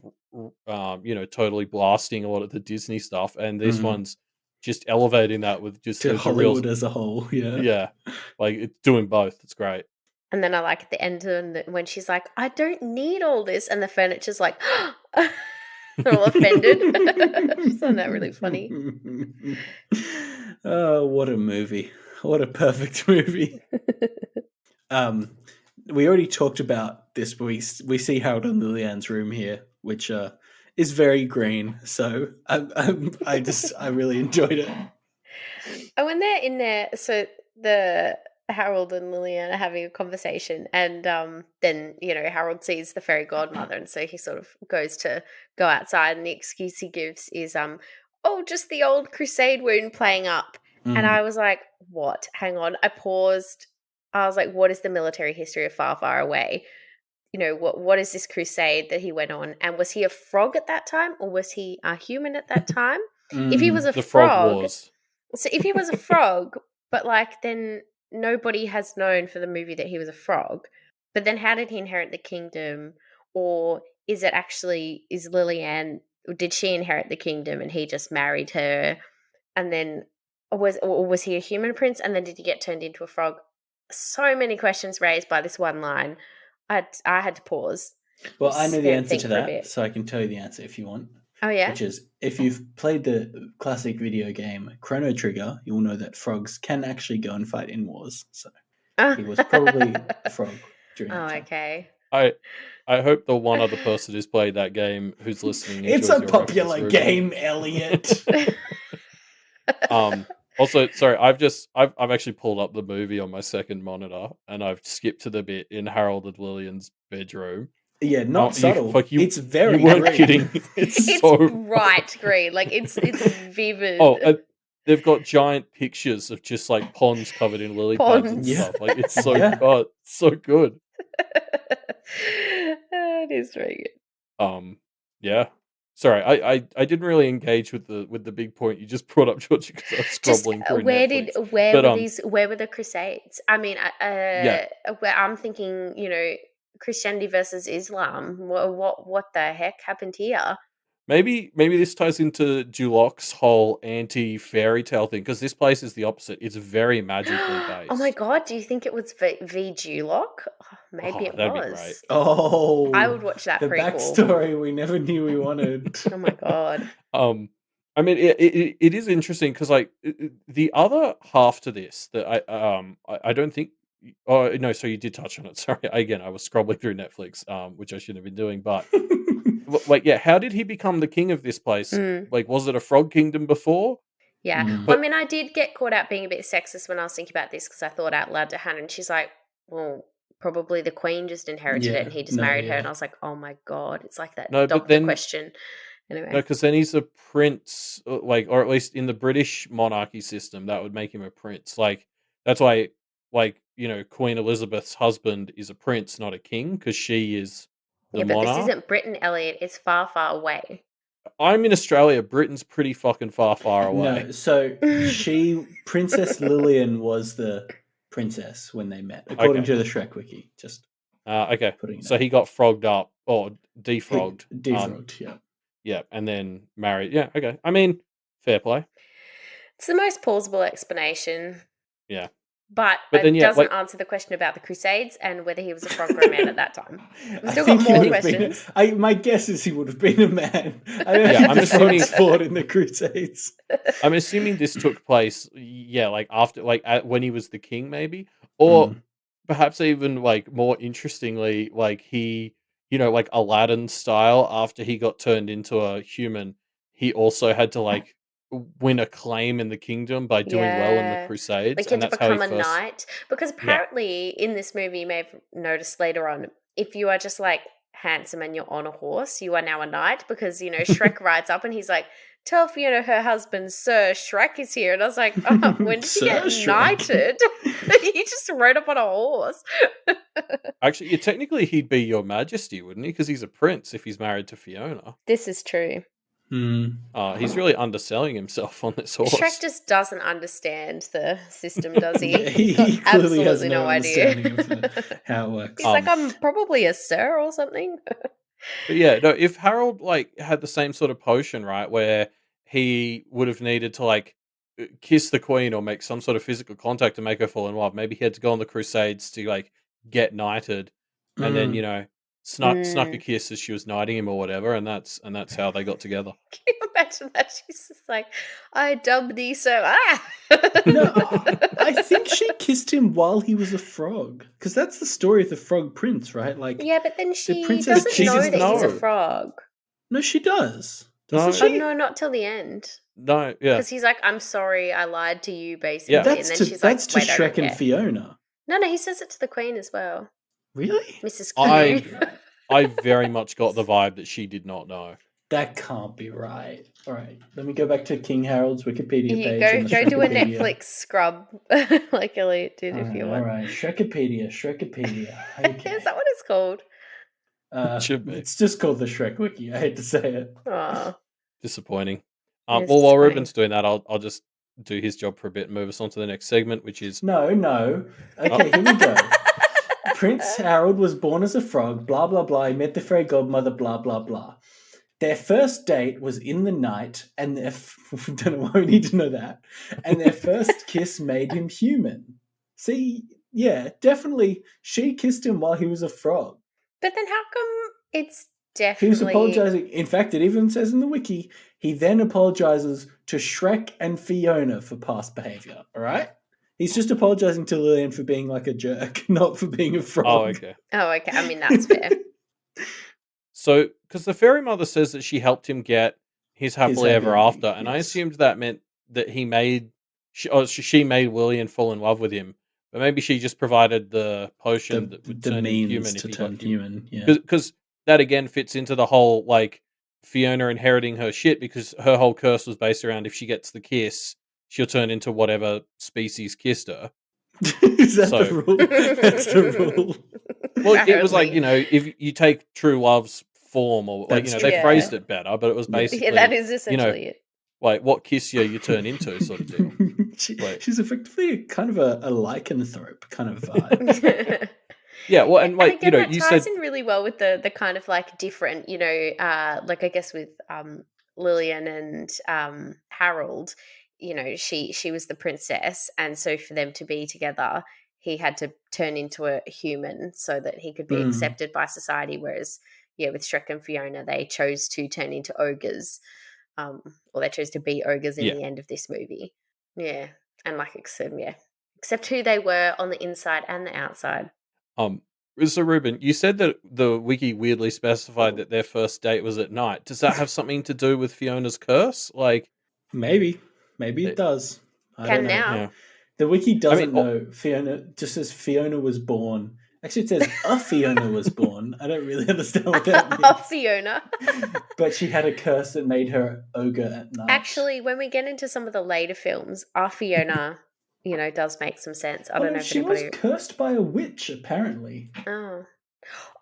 totally blasting a lot of the Disney stuff, and this one's just elevating that with just To the real Hollywood as a whole, yeah, like it's doing both. It's great. And then I like at the end when she's like, I don't need all this. And the furniture's like, they're all offended. I just found that really funny. Oh, what a movie. What a perfect movie. We already talked about this, but we see Harold and Lilian's room here, which is very green. So I really enjoyed it. And when they're in there, so the Harold and Lillian are having a conversation, and then Harold sees the fairy godmother, and so he sort of goes to go outside, and the excuse he gives is oh, just the old crusade wound playing up. And I was like, what? Hang on. I paused. I was like, what is the military history of Far, Far Away? What is this crusade that he went on? And was he a frog at that time, or was he a human at that time? If he was a the frog, Wars. so if he was a frog, but then nobody has known for the movie that he was a frog. But then how did he inherit the kingdom? Or is Lillian, did she inherit the kingdom and he just married her? And then was he a human prince? And then did he get turned into a frog? So many questions raised by this one line. I had to pause. Well, I know the answer to for a that, bit. so I can tell you the answer if you want. Oh, yeah? Which is, if you've played the classic video game Chrono Trigger, you'll know that frogs can actually go and fight in wars. So he was probably a frog during that time. Okay. I hope the one other person who's played that game who's listening It's enjoys a your popular reference, game, Elliot. Also, sorry, I've actually pulled up the movie on my second monitor, and I've skipped to the bit in Harold and Lillian's bedroom. Yeah, not subtle. It's very you weren't green. kidding. It's It's so bright green. Like it's vivid. Oh, they've got giant pictures of just like ponds covered in lily pads and Ponds. Yeah. stuff. Like it's so Yeah. so good. It is very good. Yeah. Sorry, I didn't really engage with the big point you just brought up, George, because I was scrobbling through Netflix. Where were the Crusades? I mean, Yeah. where I'm thinking, Christianity versus Islam. What the heck happened here? Maybe this ties into Duloc's whole anti-fairy tale thing, because this place is the opposite. It's very magically based. Oh my god! Do you think it was V. Duloc? Oh, maybe it that'd was. be great. Oh, I would watch that the prequel. backstory we never knew we wanted. Oh my god! I mean, it is interesting because like the other half to this that I don't think. Oh no, so you did touch on it. Sorry, again, I was scrolling through Netflix, which I shouldn't have been doing. But like, yeah, how did he become the king of this place? Like, was it a frog kingdom before? Yeah. Well, I mean, I did get caught out being a bit sexist when I was thinking about this because I thought out loud to Hannah, and she's like, "Well, probably the queen just inherited it, and he just married her." And I was like, "Oh my god, it's like that doctor question." Anyway, no, because then he's a prince, like, or at least in the British monarchy system, that would make him a prince. Like, that's why, like, Queen Elizabeth's husband is a prince, not a king, because she is the monarch. But this isn't Britain, Elliot. It's far, far away. I'm in Australia. Britain's pretty fucking far away. No, so Princess Lillian was the princess when they met, according to the Shrek wiki. Just okay. putting So he got frogged up or defrogged. Defrogged, yeah. Yeah, and then married. Yeah, okay. I mean, fair play. It's the most plausible explanation. Yeah. But then, it doesn't answer the question about the Crusades and whether he was a frog or a man at that time. We've still got more questions. My guess is he would have been a man. I don't think the frogs fought in the Crusades. I'm assuming this took place, like after, like when he was the king, maybe, or perhaps even like more interestingly, like he, like Aladdin style. After he got turned into a human, he also had to like win a claim in the kingdom by doing well in the Crusades, like and to that's become how he a knight. Because apparently in this movie, you may have noticed later on, if you are just like handsome and you're on a horse, you are now a knight, because, Shrek rides up and he's like, tell Fiona her husband, Sir Shrek, is here. And I was like, oh, when did you get Sir Shrek. knighted? He just rode up on a horse. Actually, technically, he'd be Your Majesty, wouldn't he? Because he's a prince if he's married to Fiona. This is true. He's really underselling himself on this horse. Shrek just doesn't understand the system, does he? Yeah, he He's got clearly has absolutely no no idea. understanding of how it works. He's like, I'm probably a sir or something. But yeah, no, if Harold had the same sort of potion, right, where he would have needed to kiss the queen or make some sort of physical contact to make her fall in love, maybe he had to go on the Crusades to get knighted, and then snuck a kiss as she was knighting him or whatever, and that's how they got together. Can you imagine that? She's just like, I dub thee so. No, I think she kissed him while he was a frog, because that's the story of the Frog Prince, right? Yeah, but then she princess doesn't know doesn't that he's a know. frog. No, she does. No. Doesn't she? No, not till the end. No, yeah. Because he's like, I'm sorry, I lied to you, basically. Yeah. And then she's That's like, to wait, I Shrek don't and care. Fiona. No, he says it to the queen as well. Really? Mrs. I- Queen. I very much got the vibe that she did not know. That can't be right. All right, let me go back to King Harold's Wikipedia You page. go and the do a Shrekipedia. Netflix scrub like Elliot did if you want. All right, Shrekipedia. Okay. Is that what it's called? Should be. It's just called the Shrek Wiki. I hate to say it. Oh, Disappointing. It is Well, while disappointing. Ruben's doing that, I'll just do his job for a bit and move us on to the next segment, which is No. Okay, here we go. Prince Harold was born as a frog, blah, blah, blah. He met the fairy godmother, blah, blah, blah. Their first date was in the night, and don't know why we need to know that. And their first kiss made him human. See, yeah, definitely. She kissed him while he was a frog. but then how come it's He definitely... was apologizing. In fact, it even says in the wiki, he then apologizes to Shrek and Fiona for past behavior. All right? He's just apologizing to Lillian for being like a jerk, not for being a frog. oh, okay. Oh, okay. I mean, that's fair. So, because the fairy mother says that she helped him get his happily ever happy after, and I yes. assumed that meant that she made Lillian fall in love with him, but maybe she just provided the potion that would The turn him human means if to he turn got human. human. Yeah. Because that again fits into the whole Fiona inheriting her shit, because her whole curse was based around if she gets the kiss, she'll turn into whatever species kissed her. Is that So- the rule? That's the rule. Well, it was Apparently. if you take true love's form, or That's they true. phrased it better, but it was basically Yeah, that is essentially it. what kiss you turn into sort of deal. Right. She's effectively kind of a lycanthrope kind of vibe. Yeah, well, and again, that you ties said in really well with the kind of different, I guess with Lillian and Harold, she was the princess, and so for them to be together, he had to turn into a human so that he could be Mm. accepted by society. Whereas, with Shrek and Fiona, they chose to turn into ogres, or they chose to be ogres in Yeah. the end of this movie. Yeah, and except who they were on the inside and the outside. so Ruben, you said that the wiki weirdly specified that their first date was at night. Does that have something to do with Fiona's curse? Maybe it does. I Can don't know. now. Yeah. The wiki doesn't mean, know. Fiona just says Fiona was born. Actually, it says a Fiona was born. I don't really understand what that means. Fiona. But she had a curse that made her ogre at night. Actually, when we get into some of the later films, our Fiona, does make some sense. I don't know if she was anybody. cursed by a witch, apparently.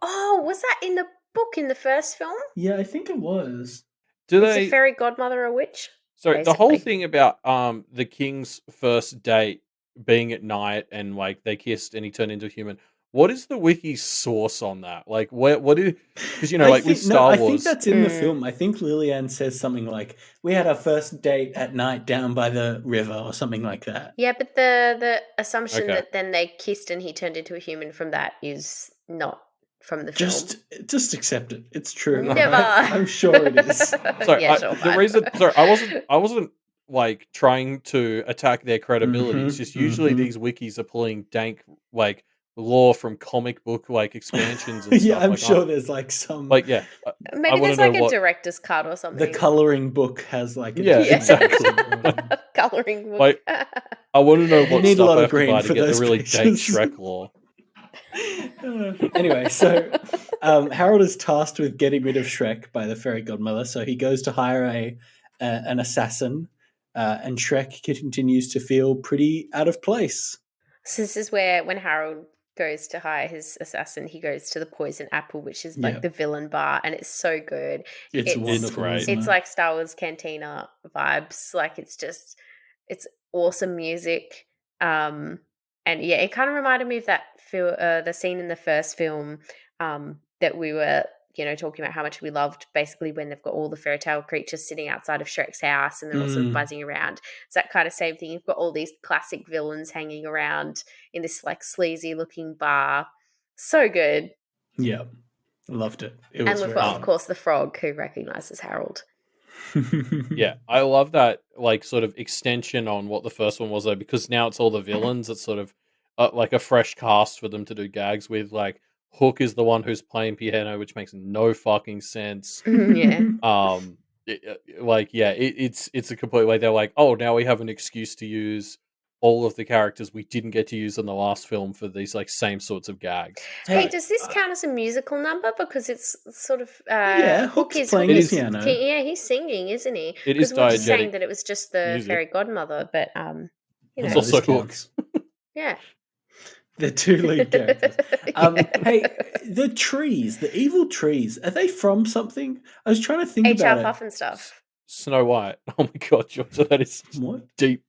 Oh, was that in the book in the first film? Yeah, I think it was. Do Is they? the fairy godmother a witch? Sorry, the whole basically? thing about the king's first date being at night and they kissed and he turned into a human. What is the wiki's source on that? What is, because with Star I Wars, think that's in the Mm. film. I think Lillian says something like, "We had our first date at night down by the river," or something like that. Yeah, but the assumption Okay. that then they kissed and he turned into a human from that is not from the film. Just accept it. It's true. Never. I'm sure it is. sorry, Yeah, sure, the fine. reason, sorry, I wasn't trying to attack their credibility. It's just usually mhm. these wikis are pulling dank lore from comic book expansions and Yeah, stuff. I'm sure there's some. yeah. Maybe wanna there's like know a what- director's cut or something. the coloring book has a Yeah, exactly. Colouring book. Like, I want to know what need a stuff lot I of have to green buy to for get the those really dank pictures. Shrek lore. Anyway, so Harold is tasked with getting rid of Shrek by the fairy godmother, so he goes to hire an assassin, and Shrek continues to feel pretty out of place. So this is where when Harold goes to hire his assassin, he goes to the Poison Apple, which is like Yeah. the villain bar, and it's so good. It's wonderful. great. Isn't It's it? like Star Wars Cantina vibes. Like it's awesome music. And yeah, it kind of reminded me of that the scene in the first film that we were, talking about how much we loved, basically when they've got all the fairy tale creatures sitting outside of Shrek's house and they're all sort of buzzing around. It's that kind of same thing. You've got all these classic villains hanging around in this like sleazy looking bar. So good. Yeah, loved it. It And was we've very got, fun. of course, the frog who recognizes Harold. Yeah, I love that like sort of extension on what the first one was though, because now it's all the villains. It's sort of like a fresh cast for them to do gags with. Like Hook is the one who's playing piano, which makes no fucking sense. Yeah. It's a complete way. They're like, oh, now we have an excuse to use all of the characters we didn't get to use in the last film for these like same sorts of gags. Hey, does this count as a musical number? Because it's sort of Yeah, Hook Hook's playing his piano. Yeah, he's singing, isn't he? It is Because we were just saying diegetic that it was just the music. fairy godmother, but It's No, also this Hook. counts. yeah. The two lead characters. Yeah. Hey, the trees, the evil trees, are they from something? I was trying to think HR about Puff and stuff. Snow White. Oh my god, Georgia, that is it. What? deep.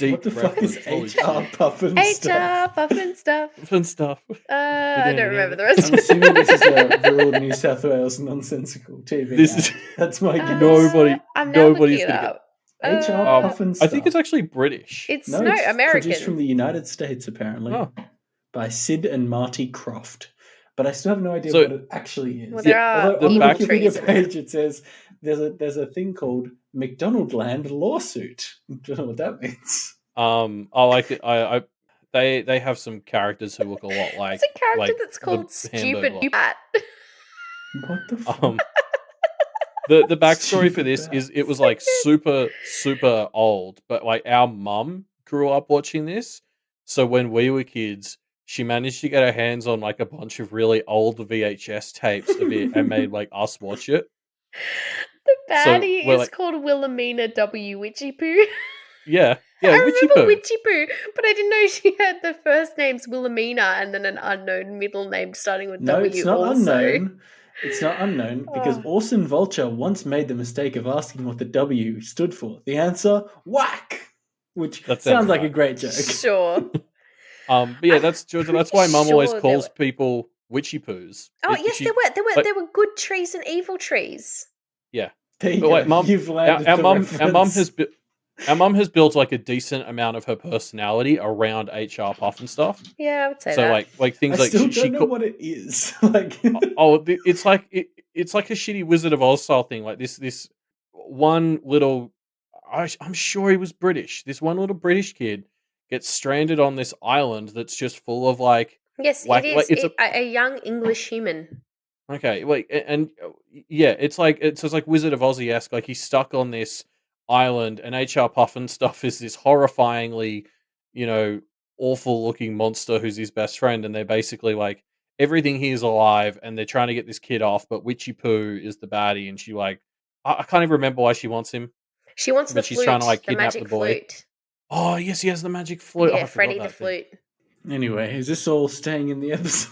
What the fuck is reference. Holy HR Puffin HR stuff? Puff and stuff. shit. And stuff. I don't remember the rest I'm of assuming this is a rural New South Wales nonsensical TV. This ad. is- That's my Uh, guess. Nobody- I'm now nobody's looking it gonna up. HR Um, Puffin I stuff. think it's actually British. It's no, no it's American. produced from the United States, apparently, Oh. by Sid and Marty Croft. But I still have no idea So- what it actually is. Well, there are Although on the back- Wikipedia trees in page it says there's a thing called McDonaldland lawsuit. I don't know what that means. I like it. They have some characters who look a lot like It's a character like that's the called Hamburglar. Stupid Pat. What the fuck? The backstory for Stupid this bat. is it was like super old, but like our mum grew up watching this. So when we were kids, she managed to get her hands on like a bunch of really old VHS tapes of it and made like us watch it. The So baddie we're is like- called Wilhelmina W. Witchy Poo. Yeah, I Witchy remember Poo. Witchy Poo, but I didn't know she had the first name's Wilhelmina and then an unknown middle name starting with No, W. it's not also. unknown. It's not unknown because Oh. Orson Vulture once made the mistake of asking what the W stood for. The answer, whack, which That sounds sounds like a right. great joke. Sure. But yeah, that's Georgia. That's why Mum Sure always there calls were- people Witchy Poos. Oh It- yes, she- there were like- there were good trees and evil trees. There you But go. wait, Mum, You've landed our the mum reference. our mum has built like a decent amount of her personality around HR Puff and stuff. Yeah, I would say So that. like things I like still she don't know co- what it is. Like, it's like it's like a shitty Wizard of Oz style thing. Like this one little, I'm sure he was British. This one little British kid gets stranded on this island that's just full of like Yes, like- it is. like it's a young English human. okay, like and yeah, it's like Wizard of Ozzy esque. Like he's stuck on this island, and HR Puffin stuff is this horrifyingly, awful looking monster who's his best friend, and they're basically like everything here is alive, and they're trying to get this kid off, but Witchy Poo is the baddie, and she like I can't even remember why she wants him. She wants But the she's flute, trying to, like, the kidnap magic the boy. flute. Oh yes, he has the magic flute. Oh, Yeah, I forgot Freddie the that thing. flute. anyway, is this all staying in the episode?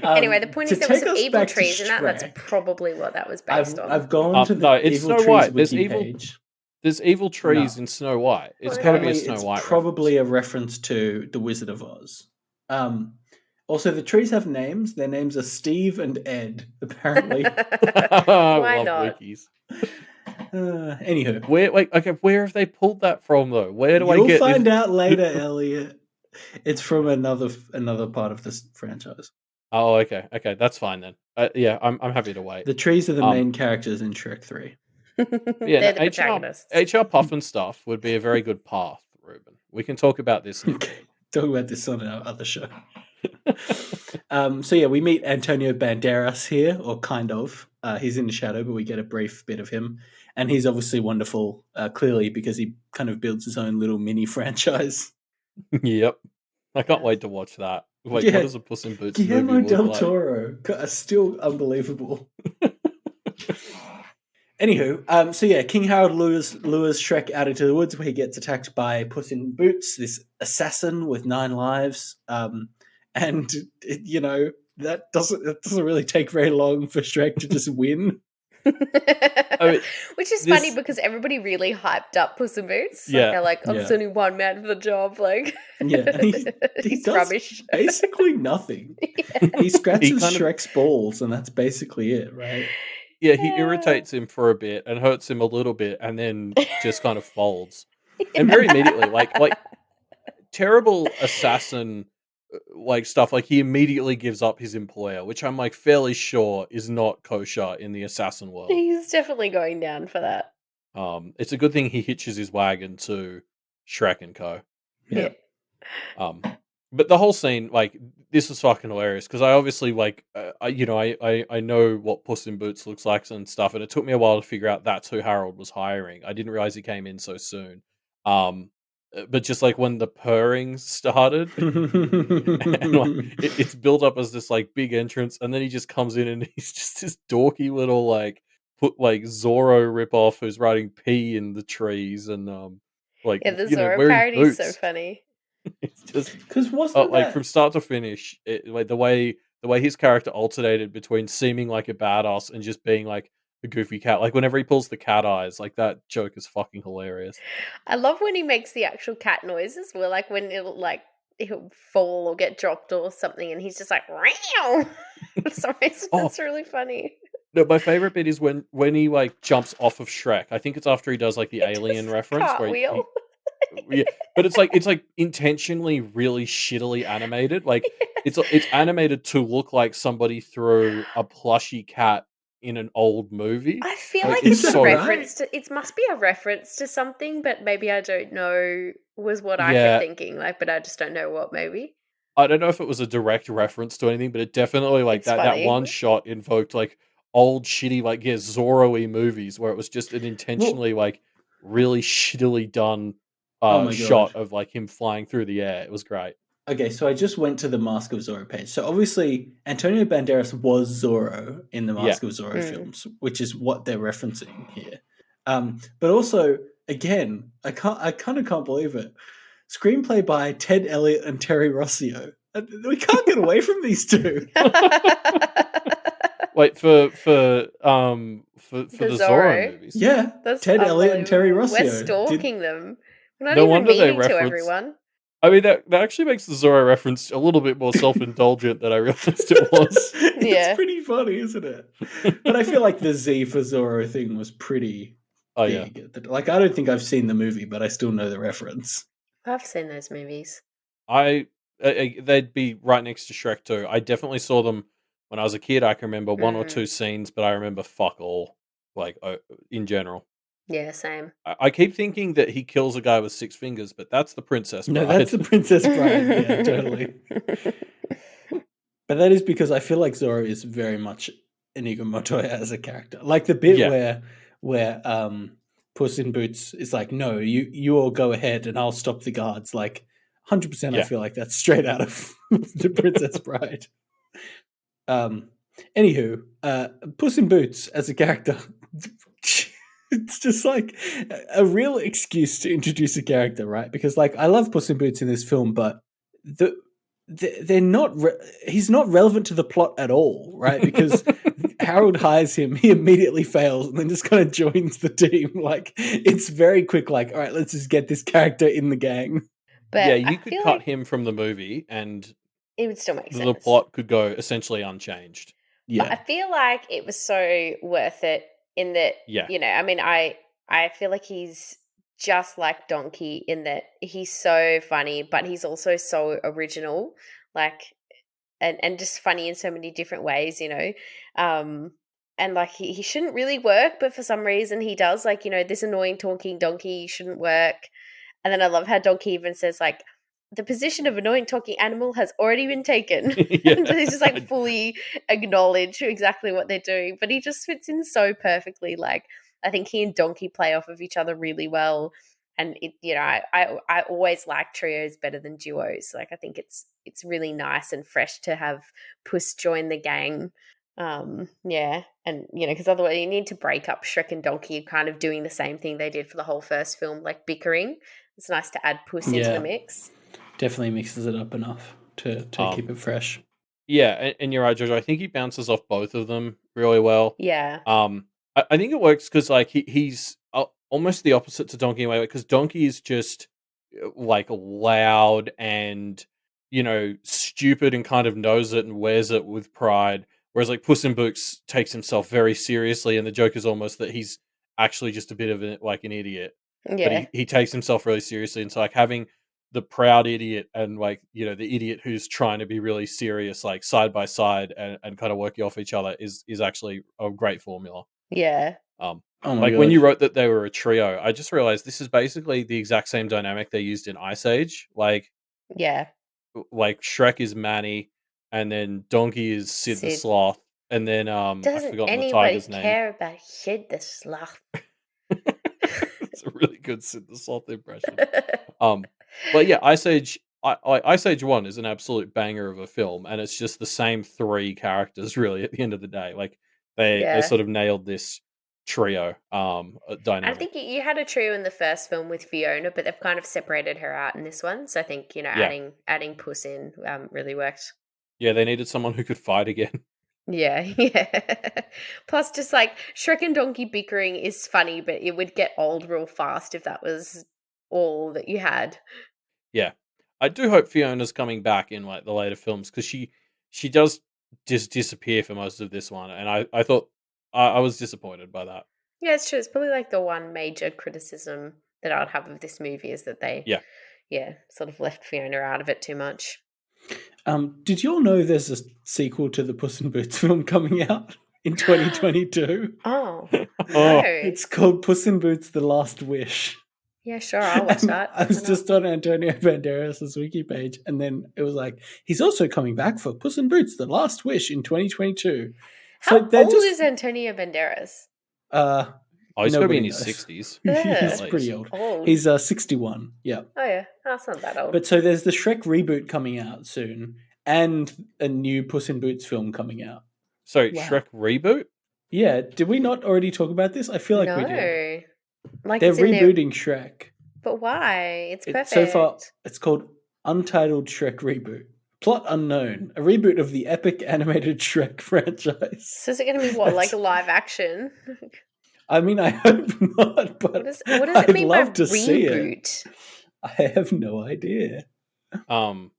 Anyway, the point is there were to some take us evil back to trees, and that's Shrek, probably what that was based on. I've gone to the no, it's Evil Snow Trees White. There's wiki evil- page. There's evil trees No. in Snow White. It's Well, got to be a Apparently, Snow it's White. probably a reference to The Wizard of Oz. Also, the trees have names. Their names are Steve and Ed, apparently. reference. Why Love not? wikis. Anywho, Where have they pulled that from though? Where do I you'll get find this? out later, Elliot. It's from another part of this franchise. Oh, okay, that's fine then. Yeah, I'm happy to wait. The trees are the Um, main characters in Shrek 3. Yeah, They're the HR protagonists. HR Puffin stuff would be a very good path, Ruben. We can talk about this now. Okay, talk about this on our other show. So yeah, we meet Antonio Banderas here, or kind of. He's in the shadow, but we get a brief bit of him, and he's obviously wonderful. Clearly, because he kind of builds his own little mini franchise. Yep, I can't wait to watch that. Like, Yeah. what does a Puss in Boots Guillermo movie del look like? Toro. Still unbelievable. Anywho, so yeah, King Harold lures Shrek out into the woods where he gets attacked by Puss in Boots, this assassin with 9 lives. And that doesn't really take very long for Shrek to just win. I mean, Which is funny this- because everybody really hyped up Puss in Boots. Yeah. Like they're like, I'm Yeah. sending one man for the job. Like, Yeah, and he he's does rubbish. basically nothing. He scratches kind of- Shrek's balls, and that's basically it, right? Yeah, he irritates him for a bit and hurts him a little bit, and then just kind of folds. And very immediately, like terrible assassin like stuff, like he immediately gives up his employer, which I'm like fairly sure is not kosher in the assassin world. He's definitely going down for that. It's a good thing he hitches his wagon to Shrek and Co. Yeah. But the whole scene, like, this was fucking hilarious because I obviously like, I know what Puss in Boots looks like and stuff, and it took me a while to figure out that's who Harold was hiring. I didn't realize he came in so soon. But just like when the purring started, and like, it's built up as this like big entrance, and then he just comes in and he's just this dorky little like Zorro ripoff who's writing P in the trees and like Yeah, the Zorro wearing parody is so boots. funny. It's just Because wasn't like that from start to finish, like the way his character alternated between seeming like a badass and just being like a goofy cat. Like whenever he pulls the cat eyes, like that joke is fucking hilarious. I love when he makes the actual cat noises where like when he'll fall or get dropped or something and he's just like meow. For some reason, that's really funny. No, my favorite bit is when he like jumps off of Shrek. I think it's after he does like the alien Just reference where cartwheel. yeah, but it's like intentionally really shittily animated. Like it's animated to look like somebody threw a plushy cat in an old movie. I feel Like, like it's it's a so- reference to it must be a reference to something, but maybe I don't know was what I Yeah. kept thinking, like, but I just don't know what maybe. I don't know if it was a direct reference to anything, but it definitely like It's that funny. one shot invoked like old shitty like Zorro-y movies where it was just an intentionally like really shittily done Oh my shot God. of like him flying through the air. It was great. Okay, so I just went to the Mask of Zorro page. So obviously, Antonio Banderas was Zorro in the Mask of Zorro films, which is what they're referencing here. But also, again, I kind of can't believe it. Screenplay by Ted Elliott and Terry Rossio. We can't get away from these two. Wait for the Zorro Zorro? movies. Yeah, That's Ted Elliott and Terry unbelievable. Rossio. We're stalking them. We're not No even wonder they meaning to reference- everyone. I mean that actually makes the Zorro reference a little bit more self-indulgent than I realized it was. It's Yeah. pretty funny, isn't it? But I feel like the Z for Zorro thing was pretty Oh yeah. big. Like, I don't think I've seen the movie, but I still know the reference. I've seen those movies. They'd be right next to Shrek too. I definitely saw them when I was a kid. I can remember one or two scenes, but I remember fuck all, like in general. Yeah, same. I keep thinking that he kills a guy with 6 fingers, but that's the Princess Bride. No, that's the Princess Bride. Yeah, totally. But that is because I feel like Zorro is very much Inigo Montoya as a character. Like the bit where Puss in Boots is like, no, you all go ahead and I'll stop the guards. Like 100% I feel like that's straight out of the Princess Bride. Anywho, Puss in Boots as a character, it's just like a real excuse to introduce a character, right? Because like I love Puss in Boots in this film, but they're not. He's not relevant to the plot at all, right? Because Harold hires him, he immediately fails, and then just kind of joins the team. Like it's very quick. Like, all right, let's just get this character in the gang. But yeah, I you could feel cut like him from the movie, and it would still make the sense. plot could go essentially unchanged. But I feel like it was so worth it in that, I mean, I feel like he's just like Donkey in that he's so funny, but he's also so original, like, and just funny in so many different ways, and like he shouldn't really work, but for some reason he does, like, this annoying talking donkey shouldn't work. And then I love how Donkey even says like, the position of annoying talking animal has already been taken. And he's just like fully acknowledge exactly what they're doing. But he just fits in so perfectly. Like, I think he and Donkey play off of each other really well. and it, I always like trios better than duos. Like I think it's really nice and fresh to have Puss join the gang. Yeah, and because otherwise you need to break up Shrek and Donkey kind of doing the same thing they did for the whole first film, like bickering. It's nice to add Puss into the Yeah. mix. Definitely mixes it up enough to keep it fresh. Yeah, and you're right, Jojo. I think he bounces off both of them really well. Yeah, I think it works because like he's almost the opposite to Donkey in a way, because Donkey is just like loud and stupid and kind of knows it and wears it with pride, whereas like Puss in Boots takes himself very seriously, and the joke is almost that he's actually just a bit of an idiot, but yeah, he takes himself really seriously, and so like having the proud idiot and like the idiot who's trying to be really serious, like side by side and kind of working off each other is actually a great formula. yeah, Oh my Like when you God. wrote that they were a trio, I just realized this is basically the exact same dynamic they used in Ice Age. Like yeah. Shrek is Manny, and then Donkey is Sid the Sid. Sloth, and then I've Doesn't forgotten the anybody tiger's name. care about Sid the Sloth? It's a really good Sid the Sloth impression. But yeah, Ice Age. Ice Age 1 is an absolute banger of a film, and it's just the same three characters really at the end of the day. Like they Yeah. sort of nailed this trio dynamic. I think you had a trio in the first film with Fiona, but they've kind of separated her out in this one. So I think adding Puss in really worked. Yeah, they needed someone who could fight again. Yeah, yeah. Plus, just like Shrek and Donkey bickering is funny, but it would get old real fast if that was all that you had. Yeah, I do hope Fiona's coming back in like the later films, because she does just disappear for most of this one, and I thought I was disappointed by that. Yeah, it's true. It's probably like the one major criticism that I would have of this movie is that they, sort of left Fiona out of it too much. Did you all know there's a sequel to the Puss in Boots film coming out in 2022? Oh, Oh. no. It's called Puss in Boots: The Last Wish. Yeah, sure, I'll watch And that. I was Why just on Antonio Banderas' wiki page, and then it was like, he's also coming back for Puss in Boots: The Last Wish in 2022. How So they're old just is Antonio Banderas? He's going to be in nobody his knows. 60s. He's At pretty least. old. He's 61. Yeah. Oh yeah, that's not that old. But so there's the Shrek reboot coming out soon, and a new Puss in Boots film coming out. So Wow. Shrek reboot? Yeah, did we not already talk about this? I feel like we did. Like They're it's in rebooting Shrek. But why? It's perfect. So far, it's called Untitled Shrek Reboot. Plot unknown. A reboot of the epic animated Shrek franchise. So is it going to be what, like a live action? I mean, I hope not, but what does it I'd mean love by to see it. reboot? I have no idea. Oh,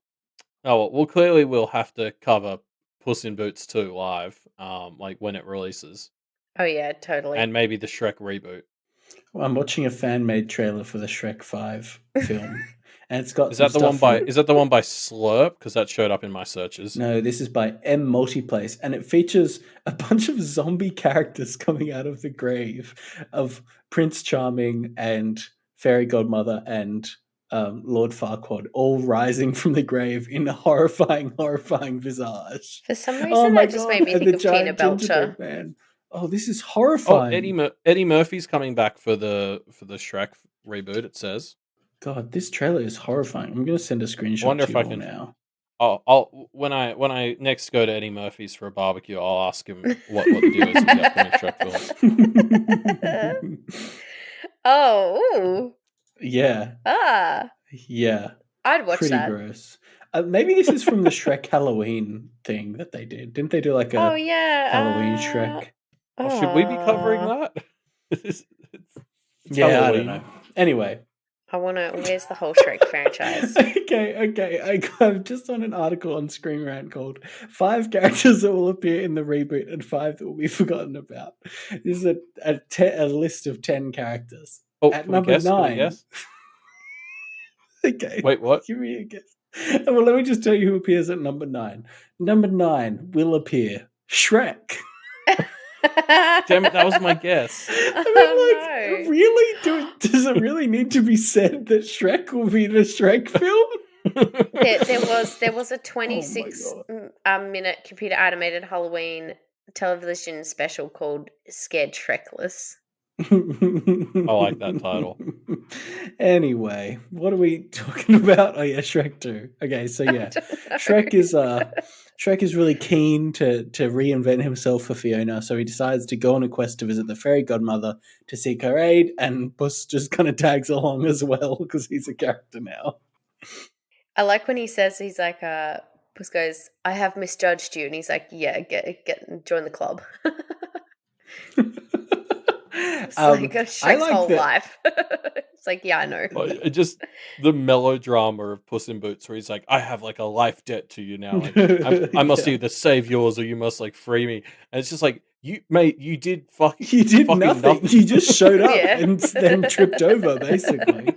well, clearly we'll have to cover Puss in Boots 2 live, like when it releases. Oh yeah, totally. And maybe the Shrek reboot. Well, I'm watching a fan-made trailer for the Shrek 5 film, and it's got Is that the one by Slurp? Because that showed up in my searches. No, this is by M Multiplace, and it features a bunch of zombie characters coming out of the grave of Prince Charming and Fairy Godmother and Lord Farquaad, all rising from the grave in a horrifying visage. For some reason, that just made me and think the of Tina giant gingerbread Belcher. man. Oh, this is horrifying. Oh, Eddie Murphy's coming back for the Shrek reboot. It says. God, this trailer is horrifying. I'm going to send a screenshot I wonder to if you I all can. now. I'll when I next go to Eddie Murphy's for a barbecue, I'll ask him what the deal is with the upcoming Shrek film. Oh, yeah. Yeah. I'd watch Pretty that. gross. Maybe this is from the Shrek Halloween thing that they did. Didn't they do like a Halloween Shrek? Should we be covering that? It's Yeah, Halloween. I don't know. Anyway. Where's the whole Shrek franchise? Okay. I'm just on an article on Screen Rant called 5 characters that will appear in the reboot and 5 that will be forgotten about. This is a list of 10 characters. Oh, at number 9. Guess? Okay. Wait, what? Give me a guess. Well, let me just tell you who appears at number 9. Number 9 will appear Shrek. Damn it, that was my guess. Really? Does it really need to be said that Shrek will be in a Shrek film? There was a 26 minute computer animated Halloween television special called Scared Shrekless. I like that title. Anyway, what are we talking about? Oh yeah, Shrek 2. Okay, so yeah, Shrek is really keen to reinvent himself for Fiona, so he decides to go on a quest to visit the fairy godmother to seek her aid, and Puss just kind of tags along as well because he's a character now. I like when he says, he's like, Puss goes, I have misjudged you. And he's like, yeah, get join the club. It's like Shrek's whole life. It's like, yeah, I know. Just the melodrama of Puss in Boots, where he's like, I have like a life debt to you now. Like, I must either save yours or you must like free me. And it's just like, you did fucking nothing. You just showed up and then tripped over, basically.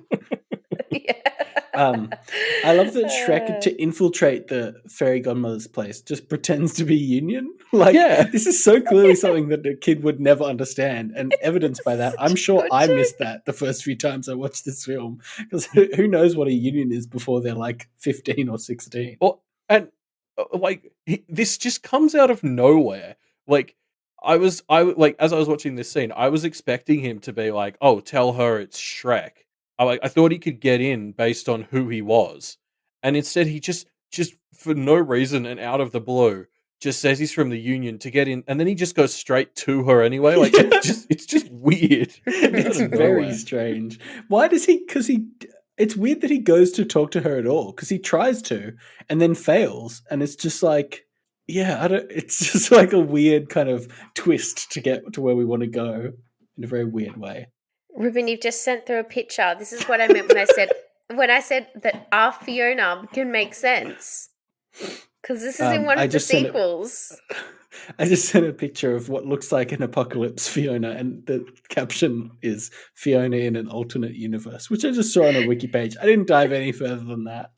I love that Shrek, to infiltrate the fairy godmother's place, just pretends to be Union. Like, this is so clearly something that a kid would never understand, and evidenced by that, I'm sure I missed that the first few times I watched this film, because who knows what a union is before they're like 15 or 16. Well, and this just comes out of nowhere. Like, as I was watching this scene, I was expecting him to be like, "Oh, tell her it's Shrek." I thought he could get in based on who he was, and instead he just for no reason and out of the blue just says he's from the Union to get in, and then he just goes straight to her anyway. Like, it's just weird. It's very strange. Why does he? Because it's weird that he goes to talk to her at all, because he tries to and then fails, and it's just like, it's just like a weird kind of twist to get to where we want to go in a very weird way. Reuben, you've just sent through a picture. This is what I meant when I said that our Fiona can make sense, because this is in one of the sequels. I just sent a picture of what looks like an apocalypse Fiona, and the caption is Fiona in an alternate universe, which I just saw on a wiki page. I didn't dive any further than that.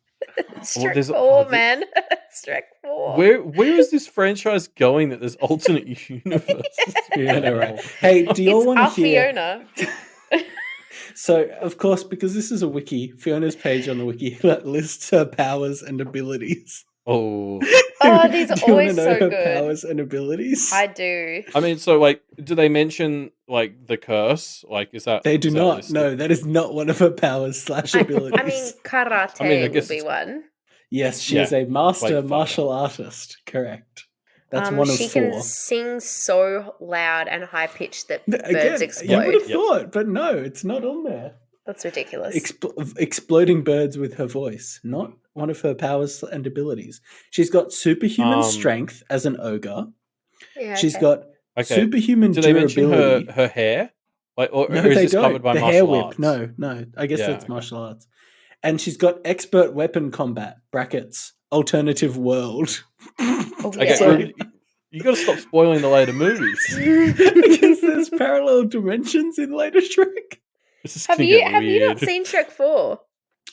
Shrek 4, man. Shrek 4. Where is this franchise going that there's alternate universe? Fiona, right? Hey, do you all want to hear? Fiona. So, of course, because this is a wiki, Fiona's page on the wiki that lists her powers and abilities. Oh, these are always so good. Powers and abilities. I do. I mean, so like, do they mention like the curse? Like, is that they do not? No, that is not one of her powers / abilities. I mean, karate would be one. Yes, she is a master martial artist. Correct. That's one of 4. She can sing so loud and high pitched that birds explode. You would have thought, but no, it's not on there. That's ridiculous. Exploding birds with her voice, not one of her powers and abilities. She's got superhuman strength as an ogre. Yeah, She's got superhuman durability. Do they mention her hair? Like, or is this covered by martial arts? No. I guess that's martial arts. And she's got expert weapon combat, brackets, alternative world. Okay, you got to stop spoiling the later movies. Because there's parallel dimensions in later Shrek. Have you not seen Shrek 4?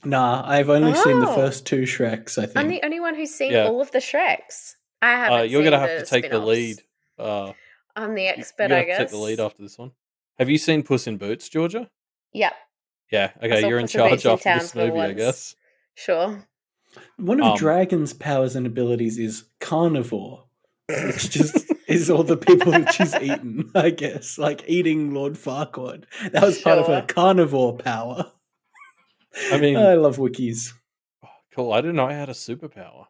Nah, I've only seen the first 2 Shreks, I think. I'm the only one who's seen all of the Shreks. I haven't You're going to have to take the lead. I'm the expert, I guess. Take the lead after this one. Have you seen Puss in Boots, Georgia? Yep. Yeah, okay, you're in charge after this movie, I guess. Sure. One of Dragon's powers and abilities is carnivore, which just is all the people that she's eaten, I guess. Like eating Lord Farquaad. That was part of her carnivore power. I mean, I love wikis. Cool. I didn't know I had a superpower.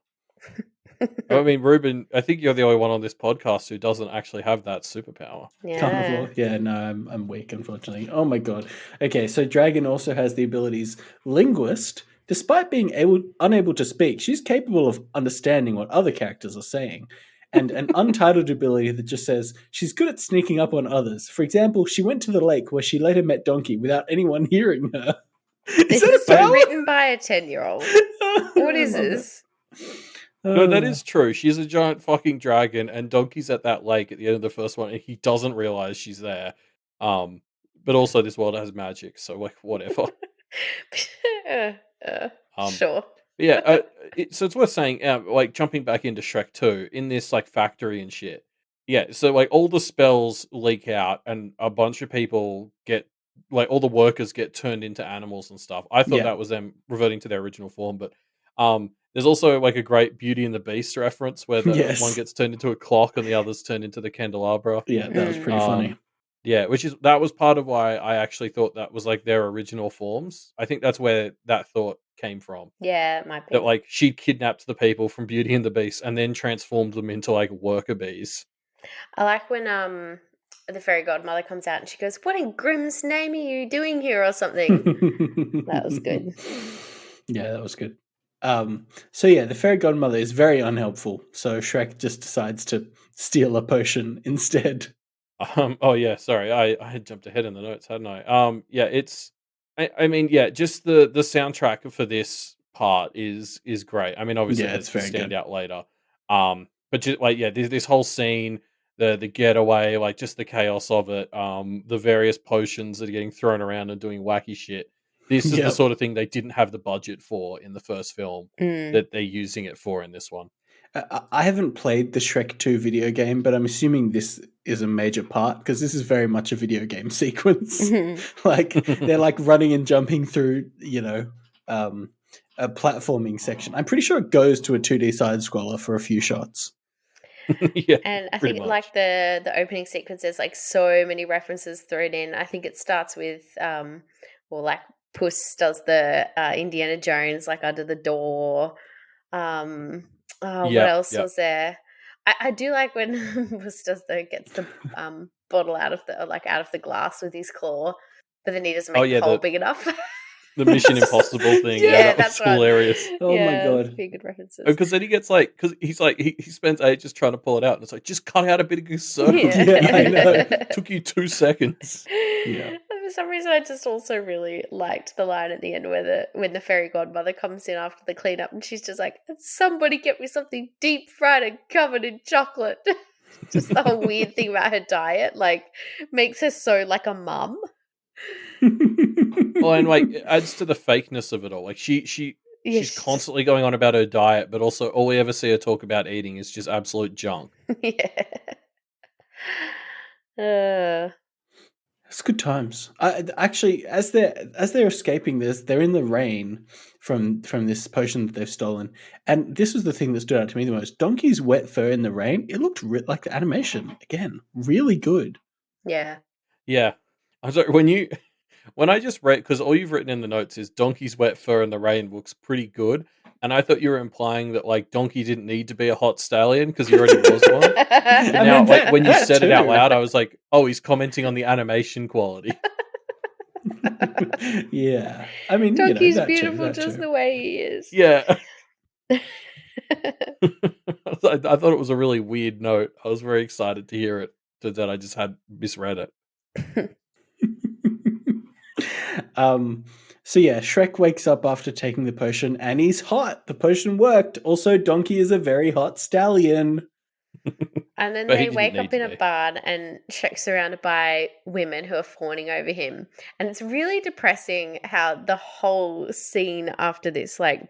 I mean, Reuben, I think you're the only one on this podcast who doesn't actually have that superpower. Yeah. Carnivore. Yeah, no, I'm weak, unfortunately. Oh my god. Okay, so Dragon also has the abilities Linguist. Despite being unable to speak, she's capable of understanding what other characters are saying. And an untitled ability that just says she's good at sneaking up on others. For example, she went to the lake where she later met Donkey without anyone hearing her. This is written by a 10-year-old. What is this? No, that is true. She's a giant fucking dragon, and Donkey's at that lake at the end of the first one, and he doesn't realize she's there. But also, this world has magic, so like whatever. Sure. Yeah. So it's worth saying, like jumping back into Shrek 2 in this like factory and shit. Yeah. So like all the spells leak out, and a bunch of people get like all the workers get turned into animals and stuff. I thought that was them reverting to their original form, but there's also like a great Beauty and the Beast reference where the one gets turned into a clock and the others turned into the candelabra. Yeah, that was pretty funny. Yeah, that was part of why I actually thought that was like their original forms. I think that's where that thought came from. Yeah, it might That be. like she kidnapped the people from Beauty and the Beast and then transformed them into like worker bees. I like when the fairy godmother comes out and she goes, "What in Grimm's name are you doing here?" or something. That was good. Yeah, that was good. So yeah, the fairy godmother is very unhelpful. So Shrek just decides to steal a potion instead. Oh yeah, sorry, I had jumped ahead in the notes, hadn't I? Yeah, I mean, yeah, just the soundtrack for this part is great. I mean, obviously Yeah, it's the very good. standout later. But just like yeah, this whole scene, the getaway, like just the chaos of it, the various potions that are getting thrown around and doing wacky shit. This is the Yep. sort of thing they didn't have the budget for in the first film Mm. that they're using it for in this one. I haven't played the Shrek 2 video game, but I'm assuming this is a major part because this is very much a video game sequence. Like they're like running and jumping through, a platforming section. I'm pretty sure it goes to a 2D side scroller for a few shots. Yeah, And I pretty think much. like the opening sequence, there's like so many references thrown in. I think it starts with like Puss does the Indiana Jones like under the door. What else Yep. was there? I do like when Puss gets the bottle out of the glass with his claw, but then he doesn't Oh, make yeah, the hole the big enough. The Mission Impossible thing, Yeah, that was that's right. hilarious. Oh my Yeah, God. pretty good references. Because then he gets like, because he's like, he spends ages trying to pull it out, and it's like, just cut out a bit of your circle. Yeah, I know. Took you 2 seconds. Yeah. For some reason, I just also really liked the line at the end when the fairy godmother comes in after the cleanup, and she's just like, "Somebody get me something deep fried and covered in chocolate." Just the whole weird thing about her diet, like, makes her so like a mum. Well, and like, it adds to the fakeness of it all. Like, she's constantly going on about her diet, but also all we ever see her talk about eating is just absolute junk. Yeah. It's good times. Actually, as they're escaping this, they're in the rain from this potion that they've stolen. And this was the thing that stood out to me the most. Donkey's wet fur in the rain. It looked like the animation again, really good. Yeah. Yeah. I'm sorry, when I just read, because all you've written in the notes is Donkey's wet fur in the rain looks pretty good. And I thought you were implying that like Donkey didn't need to be a hot stallion because he already was one. But now, like when you said it out loud, I was like, "Oh, he's commenting on the animation quality." Yeah, I mean, Donkey's beautiful just the way he is. Yeah. I thought it was a really weird note. I was very excited to hear it, that I just had misread it. So yeah, Shrek wakes up after taking the potion and he's hot. The potion worked. Also, Donkey is a very hot stallion. And then But he they didn't wake need up to in a be. barn and Shrek's surrounded by women who are fawning over him. And it's really depressing how the whole scene after this, like,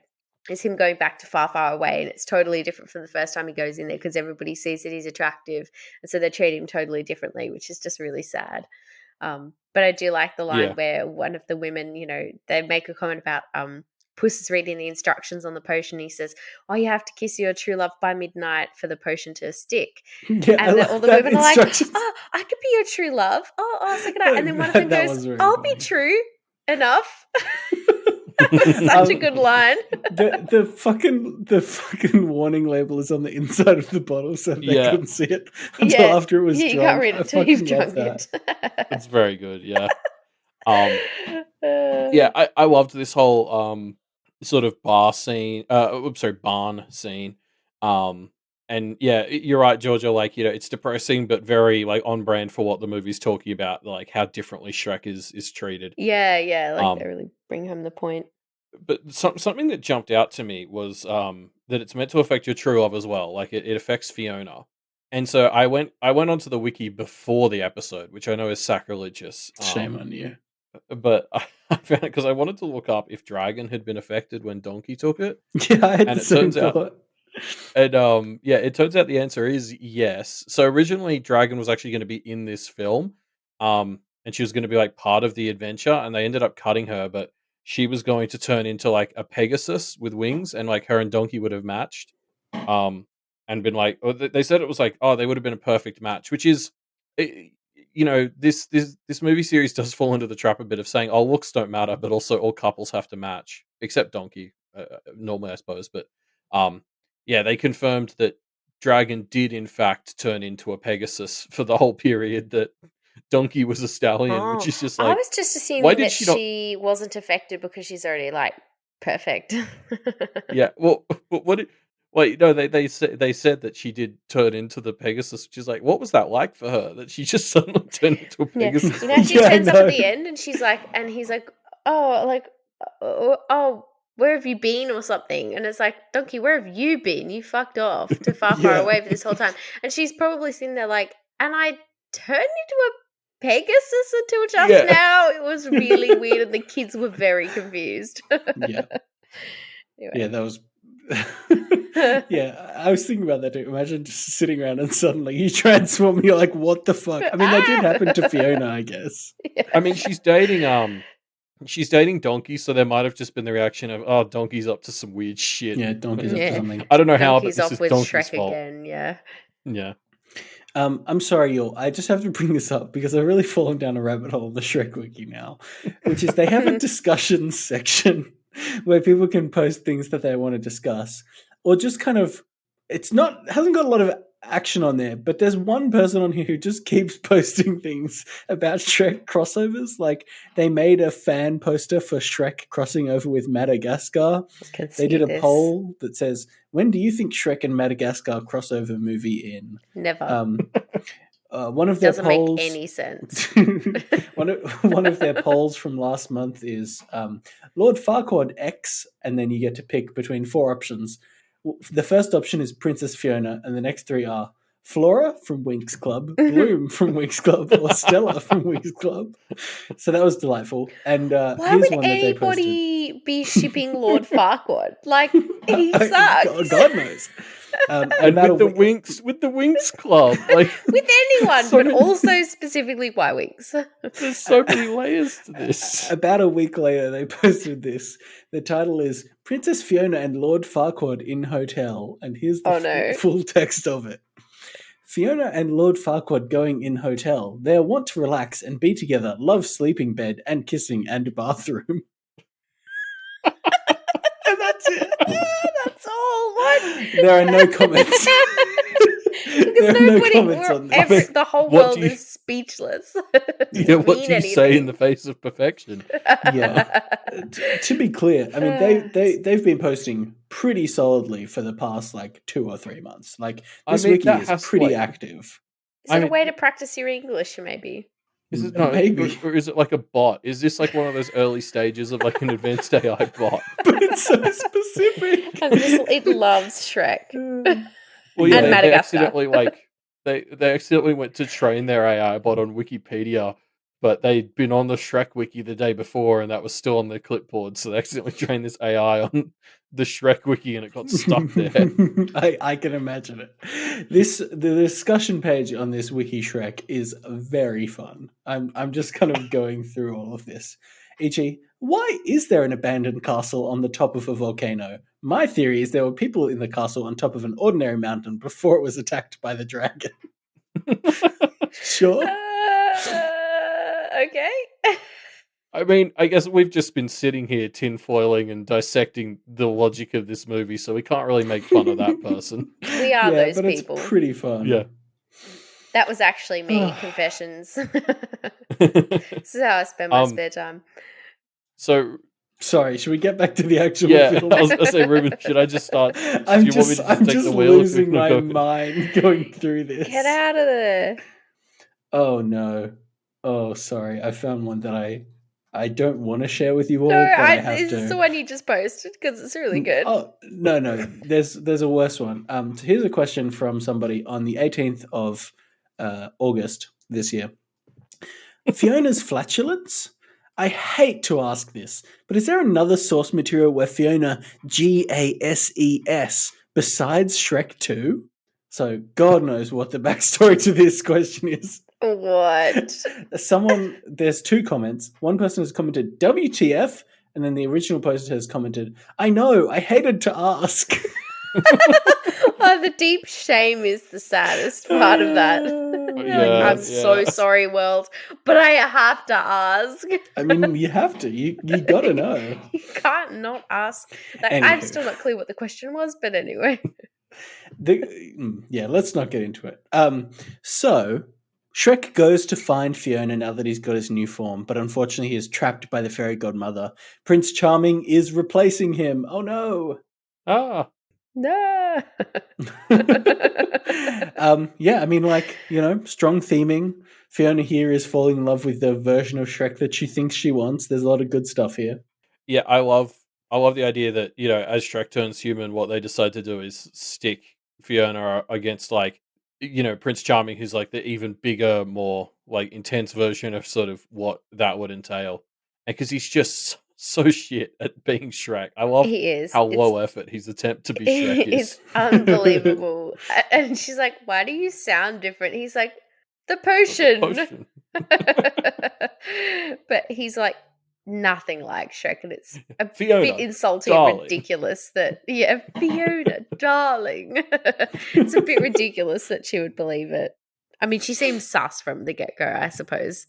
is him going back to far, far away. And it's totally different from the first time he goes in there because everybody sees that he's attractive. And so they treat him totally differently, which is just really sad. But I do like the line Yeah. where one of the women, they make a comment about Puss is reading the instructions on the potion. He says, "Oh, you have to kiss your true love by midnight for the potion to stick." Yeah, And all the women are like, "Oh, I could be your true love. Oh, so could I." And then one of them That goes, was very "I'll funny. be true enough." That was such a good line. The fucking warning label is on the inside of the bottle, so they Yeah. couldn't see it until after it was you drunk. can't read it I until you've fucking love drunk that. it. It's very good, yeah. Yeah, I loved this whole sort of barn scene. And yeah, you're right, Georgia. Like, it's depressing, but very like on brand for what the movie's talking about, like how differently Shrek is treated. Yeah, like they really bring home the point. But something that jumped out to me was that it's meant to affect your true love as well. Like it affects Fiona. And so I went onto the wiki before the episode, which I know is sacrilegious. Shame on you. But I found it because I wanted to look up if Dragon had been affected when Donkey took it. Yeah, I had And the it same turns out- thought. And it turns out the answer is yes. So originally Dragon was actually going to be in this film. And she was going to be like part of the adventure, and they ended up cutting her, but she was going to turn into like a Pegasus with wings, and like her and Donkey would have matched. And been like, they said it was like, oh, they would have been a perfect match, which is, you know, this movie series does fall into the trap a bit of saying, "Oh, looks don't matter," but also all couples have to match, except Donkey, normally I suppose. But yeah, they confirmed that Dragon did in fact turn into a Pegasus for the whole period that Donkey was a stallion, which Oh, is just I like, was just why assuming did that she not? she wasn't affected because she's already like perfect. Yeah, well, what? Wait, no, they said that she did turn into the Pegasus, which is like, what was that like for her? That she just suddenly turned into a Yeah, Pegasus? you know, she Yeah, I turns up at know. the end and she's like, and he's like, oh, like, oh, where have you been or something? And it's like, Donkey, where have you been? You fucked off to far, far Yeah. away for this whole time. And she's probably sitting there like, and I turned into a Pegasus until just Yeah. now. It was really weird, and the kids were very confused. Yeah. Anyway. Yeah, that was. Yeah, I was thinking about that too. Imagine just sitting around and suddenly you transform. You're like, what the fuck? I mean, that did happen to Fiona, I guess. I mean, she's dating Donkey, so there might have just been the reaction of, oh, Donkey's up to some weird shit. Yeah, Donkey's up to Yeah. something. I don't know how, but Donkey's this off is with Donkey's Shrek fault. again, yeah. Yeah. I'm sorry, y'all. I just have to bring this up because I've really fallen down a rabbit hole of the Shrek Wiki now, which is they have a discussion section where people can post things that they want to discuss, or just kind of. Hasn't got a lot of action on there, but there's one person on here who just keeps posting things about Shrek crossovers. Like they made a fan poster for Shrek crossing over with Madagascar. They did a poll that says, "When do you think Shrek and Madagascar crossover movie in?" Never. One of their Doesn't polls, make any sense. one of their polls from last month is Lord Farquaad X, and then you get to pick between 4 options. The first option is Princess Fiona, and the next 3 are Flora from Winx Club, Bloom from Winx Club, or Stella from Winx Club. So that was delightful. And Why here's would one that they posted. anybody be shipping Lord Farquaad? Like, he sucks. God knows. And with the Winx Club, like With anyone, so but many- also specifically why Winx. there's so many layers to this. About a week later, they posted this. The title is Princess Fiona and Lord Farquaad in Hotel. And here's the full text of it. Fiona and Lord Farquaad going in hotel. They want to relax and be together, love sleeping bed and kissing and bathroom. And that's it. That's all. What? There are no comments. Because the whole What world do you- is speechless. Yeah, what do you say in the face of perfection? Yeah. To be clear, I mean they've been posting pretty solidly for the past like 2 or 3 months. Like this wiki is pretty active. Is it a way to practice your English, maybe? Is it Maybe. or is it like a bot? Is this like one of those early stages of like an advanced AI bot? But it's so specific. And it loves Shrek. Well, yeah, And they Madagascar. accidentally they accidentally went to train their AI bot on Wikipedia, but they'd been on the Shrek wiki the day before, and that was still on their clipboard. So they accidentally trained this AI on the Shrek wiki, and it got stuck there. I can imagine it. The discussion page on this wiki Shrek is very fun. I'm just kind of going through all of this. E.g., why is there an abandoned castle on the top of a volcano? My theory is there were people in the castle on top of an ordinary mountain before it was attacked by the dragon. Sure. Okay. I mean, I guess we've just been sitting here tinfoiling and dissecting the logic of this movie, so we can't really make fun of that person. We are those but people. It's pretty fun. Yeah. That was actually me. Confessions. This is how I spend my spare time. So, sorry, should we get back to the actual film? I was going to say, Ruben, should I just start? I'm just losing my mind going through this. Get out of there. Oh, no. Oh, sorry. I found one that I don't want to share with you all, No, but I have this to. is the one you just posted because it's really good. Oh, no. There's a worse one. So here's a question from somebody on the 18th of August this year. Fiona's flatulence? I hate to ask this, but is there another source material where Fiona GASES besides Shrek 2? So God knows what the backstory to this question is. What? There's 2 comments. One person has commented, WTF? And then the original poster has commented, I know, I hated to ask. Oh, the deep shame is the saddest part of that. Like, I'm so sorry, world, but I have to ask. I mean, you have to. You got to know. You can't not ask. Like, Anywho. I'm still not clear what the question was, but anyway. Let's not get into it. So Shrek goes to find Fiona now that he's got his new form, but unfortunately he is trapped by the fairy godmother. Prince Charming is replacing him. Oh no. Ah. No. Yeah, I mean, like, strong theming. Fiona here is falling in love with the version of Shrek that she thinks she wants. There's a lot of good stuff here. Yeah, I love the idea that, as Shrek turns human, what they decide to do is stick Fiona against, like, Prince Charming, who's like the even bigger, more like intense version of sort of what that would entail. And because he's just so shit at being Shrek. I love how low effort his attempt to be Shrek is. It's unbelievable. And she's like, why do you sound different? He's like, the potion. But he's like nothing like Shrek, and it's a Fiona, bit insulting darling. and ridiculous that, Fiona, darling. It's a bit ridiculous that she would believe it. I mean, she seems sus from the get-go, I suppose.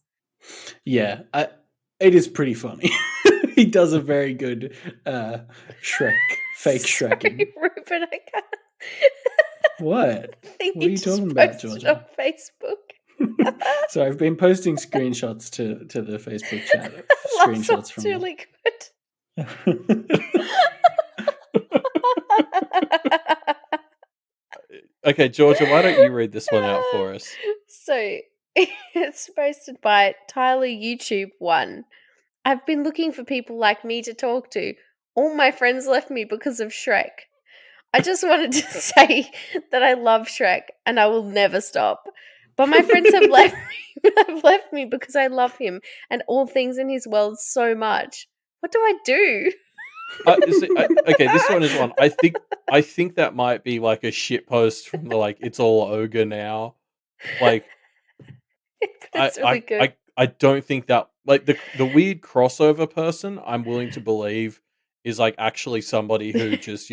Yeah, it is pretty funny. He does a very good Shrek, fake Shreking. Reuben, I can't. What? What are you talking about, Georgia? On Facebook. So I've been posting screenshots to the Facebook chat. Screenshots from really good. Okay, Georgia, why don't you read this one out for us? So it's posted by Tyler YouTube 1. I've been looking for people like me to talk to. All my friends left me because of Shrek. I just wanted to say that I love Shrek and I will never stop. But my friends have left me because I love him and all things in his world so much. What do I do? Okay, this one is one. I think that might be like a shit post from the like it's all ogre now. Like That's really good. I don't think that like the weird crossover person I'm willing to believe is like actually somebody who just,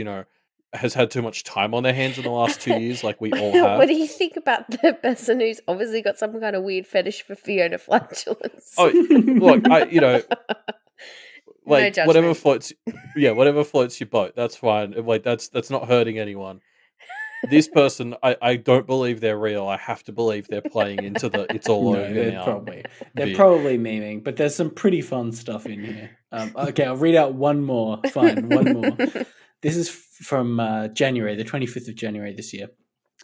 has had too much time on their hands in the last 2 years, like we all have. What do you think about the person who's obviously got some kind of weird fetish for Fiona flatulence? Oh, look, like No whatever floats your boat, that's fine. Like that's not hurting anyone. This person, I don't believe they're real. I have to believe they're playing into the it's all over now. They're probably memeing, but there's some pretty fun stuff in here. Okay, I'll read out one more. Fine, one more. This is from January, the 25th of January this year.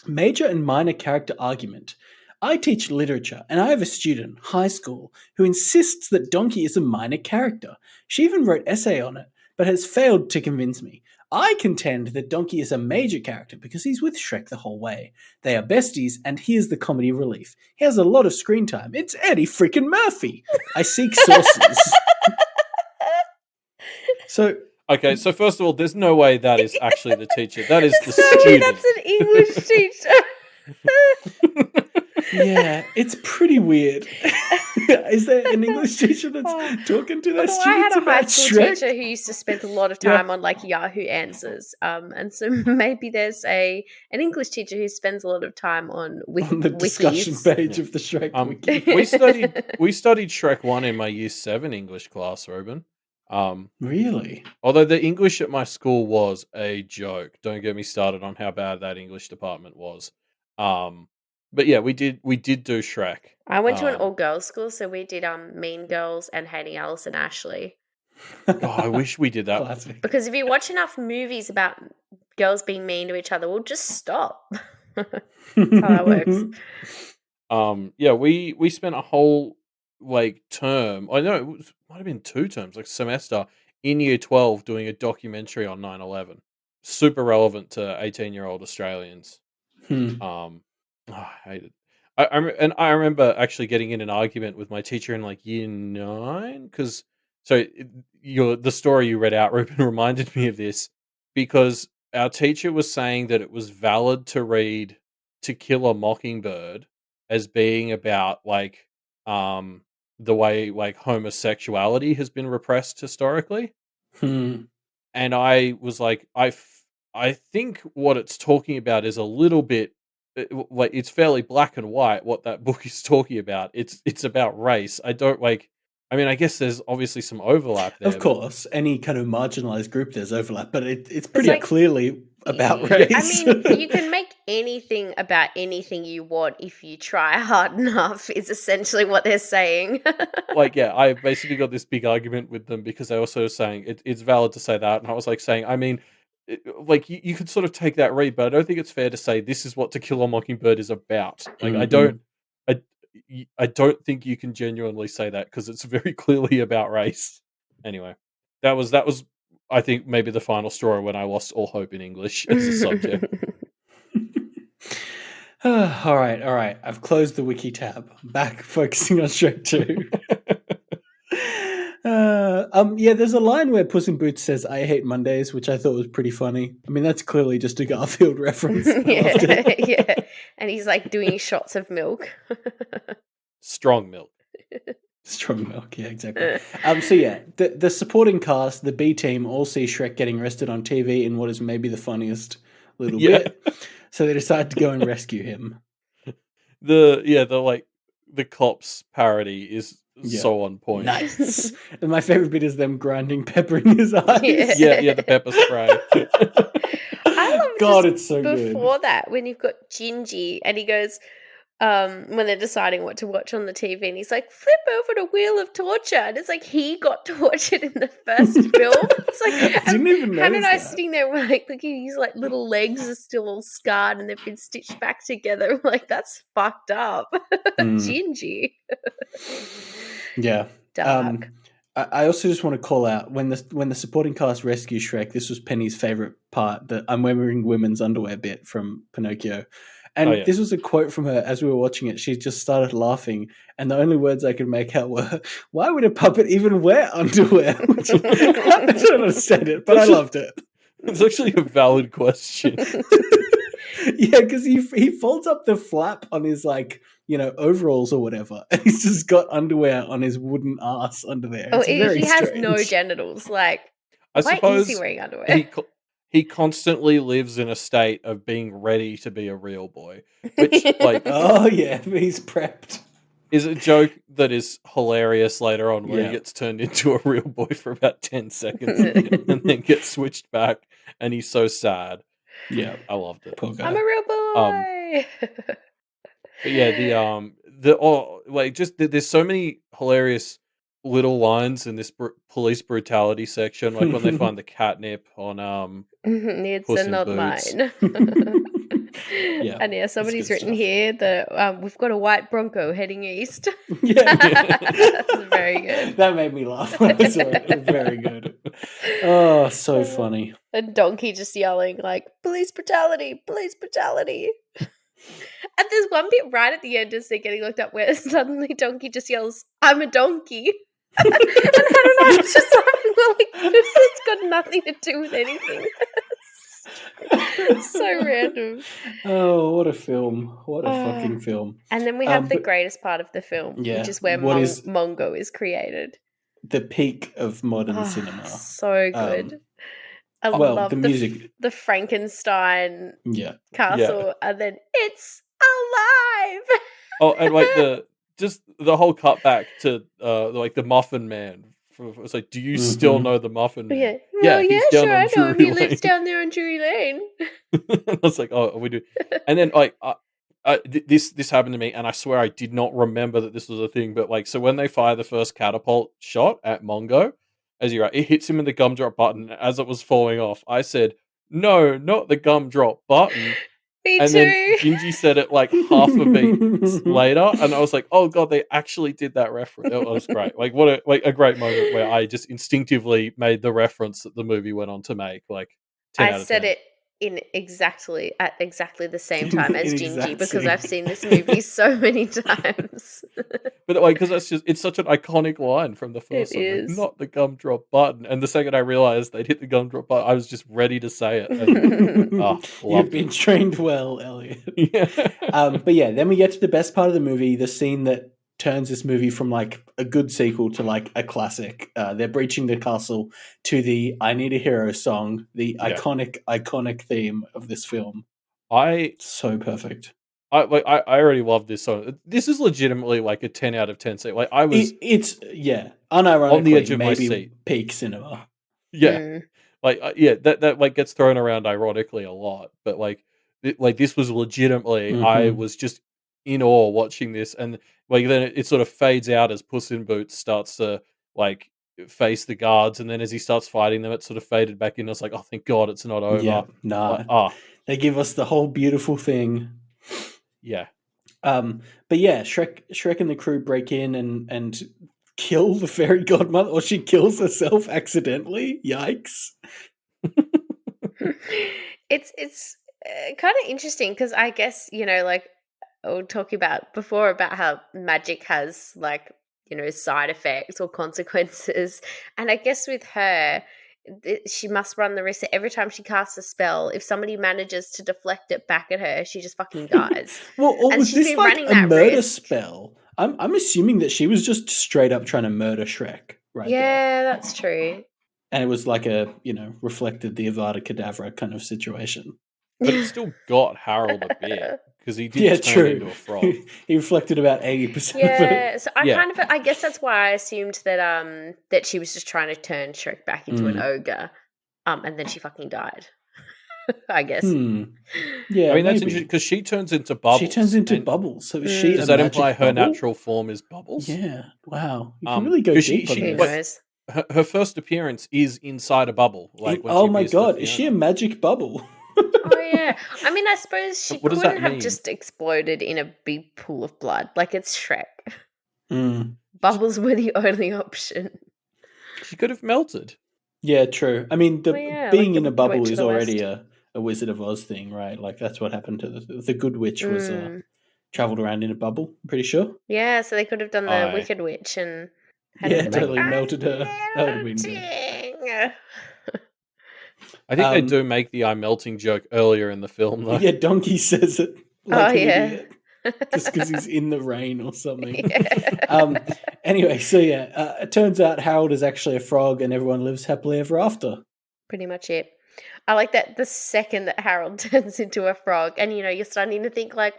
Major and minor character argument. I teach literature, and I have a student, high school, who insists that Donkey is a minor character. She even wrote essay on it, but has failed to convince me. I contend that Donkey is a major character because he's with Shrek the whole way. They are besties, and here's the comedy relief. He has a lot of screen time. It's Eddie freaking Murphy. I seek sources. Okay, so first of all, there's no way that is actually the teacher. That is the student. That's an English teacher. Yeah, it's pretty weird. Is there an English teacher that's talking to their students I had a high about school Shrek? teacher who used to spend a lot of time on like Yahoo Answers, and so maybe there's an English teacher who spends a lot of time on the discussion page of the Shrek wiki. We studied Shrek 1 in my year 7 English class, Reuben. Really? Although the English at my school was a joke. Don't get me started on how bad that English department was. But yeah, we did do Shrek. I went to an all-girls school, so we did Mean Girls and Hating Alice and Ashley. Oh, I wish we did that. Classic. Because if you watch enough movies about girls being mean to each other, we'll just stop. That's how that works. Yeah, we spent a whole like term. I know might have been 2 terms, like semester in year 12 doing a documentary on 9/11. Super relevant to 18-year-old Australians. I hate it. I remember actually getting in an argument with my teacher in like year 9 because the story you read out, Reuben, reminded me of this because our teacher was saying that it was valid to read To Kill a Mockingbird as being about like the way like homosexuality has been repressed historically. And I was like, I think what it's talking about is a little bit like it's fairly black and white what that book is talking about. It's about race. I don't like. I mean, I guess there's obviously some overlap there. Of course, any kind of marginalized group there's overlap, but it's pretty like- clearly about I race. mean, you can make anything about anything you want if you try hard enough, is essentially what they're saying. Like, yeah, I basically got this big argument with them because they were sort of saying it's valid to say that, and I was like saying, I mean, like you could sort of take that read, but I don't think it's fair to say this is what To Kill a Mockingbird is about. Like, I don't think you can genuinely say that because it's very clearly about race. Anyway, that was I think maybe the final straw when I lost all hope in English as a subject. All right. I've closed the wiki tab. Back focusing on Shrek 2. Yeah, there's a line where Puss in Boots says, "I hate Mondays," which I thought was pretty funny. I mean, that's clearly just a Garfield reference. I loved it. Yeah. And he's like doing shots of milk. Strong milk. Strong milk, yeah, exactly. So yeah, the supporting cast, the B team, all see Shrek getting arrested on TV in what is maybe the funniest little bit. So they decide to go and rescue him. The cops parody is so on point. Nice. And my favorite bit is them grinding pepper in his eyes. Yeah, the pepper spray. I love God, just it's so good. before that when you've got Gingy and he goes, when they're deciding what to watch on the TV, and he's like, flip over to Wheel of Torture, and it's like he got tortured in the first film. It's like Didn't even Hannah and I notice that. sitting there, we're like, look, his like little legs are still all scarred and they've been stitched back together. We're like, that's fucked up. Gingy. Yeah. Dark. I also just want to call out when the supporting cast rescue Shrek. This was Penny's favorite part, the "I'm wearing women's underwear" bit from Pinocchio, and this was a quote from her as we were watching it. She just started laughing, and the only words I could make out were, "Why would a puppet even wear underwear?" Which, I don't understand it, but I loved it. It's actually a valid question. Yeah, because he folds up the flap on his overalls or whatever, and he's just got underwear on his wooden ass under there. It's very he has strange. no genitals. Like, I why suppose is he wearing underwear? he constantly lives in a state of being ready to be a real boy, which oh yeah, he's prepped. Is a joke that is hilarious later on, where he gets turned into a real boy for about 10 seconds and then gets switched back, and he's so sad. Yeah, I loved it. Poor guy. I'm a real boy. But yeah, there's so many hilarious little lines in this police brutality section, like when they find the catnip on It's Puss in not Boots. mine. Yeah, and somebody's good written stuff. here that we've got a white Bronco heading east. Yeah, That's very good. That made me laugh when I saw it. It was very good. Oh, so funny. And Donkey just yelling like, police brutality, police brutality. And there's one bit right at the end as they're getting looked up where suddenly Donkey just yells, "I'm a donkey." And Hannah and I was just laughing. We're like, this has got nothing to do with anything. So random. Oh, what a film. What a fucking film. And then we have the greatest part of the film, which is where Mongo is created. The peak of modern cinema. So good. I love the music. The Frankenstein castle, Yeah. and then it's alive. Oh, and like the whole cutback to the Muffin Man. It's like, do you still know the Muffin Man? Yeah, well, he's down sure, on I know him. Drury He lives Lane. down there on Drury Lane. I was like, oh, we do. And then this happened to me, and I swear I did not remember that this was a thing. But so when they fire the first catapult shot at Mongo, as you're right, it hits him in the gumdrop button. As it was falling off, I said, "No, not the gumdrop button." Me and too. then Gingy said it like half a beat later, and I was like, "Oh god, they actually did that reference." It was great. Like what a great moment where I just instinctively made the reference that the movie went on to make. Like 10 out I of said 10. it at exactly the same time as In Gingy exact because same. I've seen this movie so many times. But because it's such an iconic line from the first one. Like, is. not the gumdrop button. And the second I realized they'd hit the gumdrop button, I was just ready to say it. And, You've loved been it. trained well, Elliot. Yeah. But yeah, then we get to the best part of the movie, the scene that turns this movie from a good sequel to a classic. They're breaching the castle to the "I Need a Hero" song, the iconic theme of this film. I So perfect. I already love this song. This is legitimately like a 10 out of 10 scene. Like I was It's on the edge unironically of my maybe seat. peak cinema. Yeah. Mm. Like that like gets thrown around ironically a lot, but like this was legitimately I Mhm. was just in awe watching this, and like then it sort of fades out as Puss in Boots starts to like face the guards, and then as he starts fighting them, it sort of faded back in. I was like, oh, thank God, it's not Yeah, over. Like, nah. They give us the whole beautiful thing. yeah. But yeah, Shrek and the crew break in and kill the fairy godmother, or she kills herself accidentally. Yikes! It's kind of interesting because I guess like we were talking about before about how magic has like side effects or consequences, and I guess with her, she must run the risk that every time she casts a spell, if somebody manages to deflect it back at her, she just fucking dies. Well, or And was she's this been like running a that murder risk. spell? I'm assuming that she was just straight up trying to murder Shrek right there. Yeah, that's true. And it was like a, reflected the Avada Kedavra kind of situation. But it still got Harold a bit because he did Yeah, turn true. into a frog. He reflected about 80% of it. Yeah, so Yeah. I guess that's why I assumed that that she was just trying to turn Shrek back into an ogre, and then she fucking died. I guess. Yeah, I mean, that's maybe. interesting because she turns into Bubbles. She turns into and Bubbles. So is she Does a that magic imply her bubble? natural form is Bubbles? Yeah. Wow. You can really go 'cause deep on she- Who this. knows? Her first appearance is inside a bubble. Like when Oh she my appears to god, is she a Fiona. magic bubble? Oh yeah. I mean, I suppose she What does that couldn't have mean? just exploded in a big pool of blood. Like it's Shrek. Mm. Bubbles were the only option. She could have melted. Yeah, true. I mean, Oh, yeah, being like in the a bubble Witch of is the already West. a Wizard of Oz thing, right? Like that's what happened to the Good Witch was traveled around in a bubble. I'm pretty sure. Yeah, so they could have done the Aye. Wicked Witch and had Yeah, her be like, totally "I'm melted her. That would have been good. melting." I think they do make the I'm melting joke earlier in the film, though. Yeah, Donkey says it like Oh an yeah. idiot, just because he's in the rain or something. Yeah. Anyway, so yeah, it turns out Harold is actually a frog, and everyone lives happily ever after. Pretty much it. I like that the second that Harold turns into a frog, and you're starting to think like,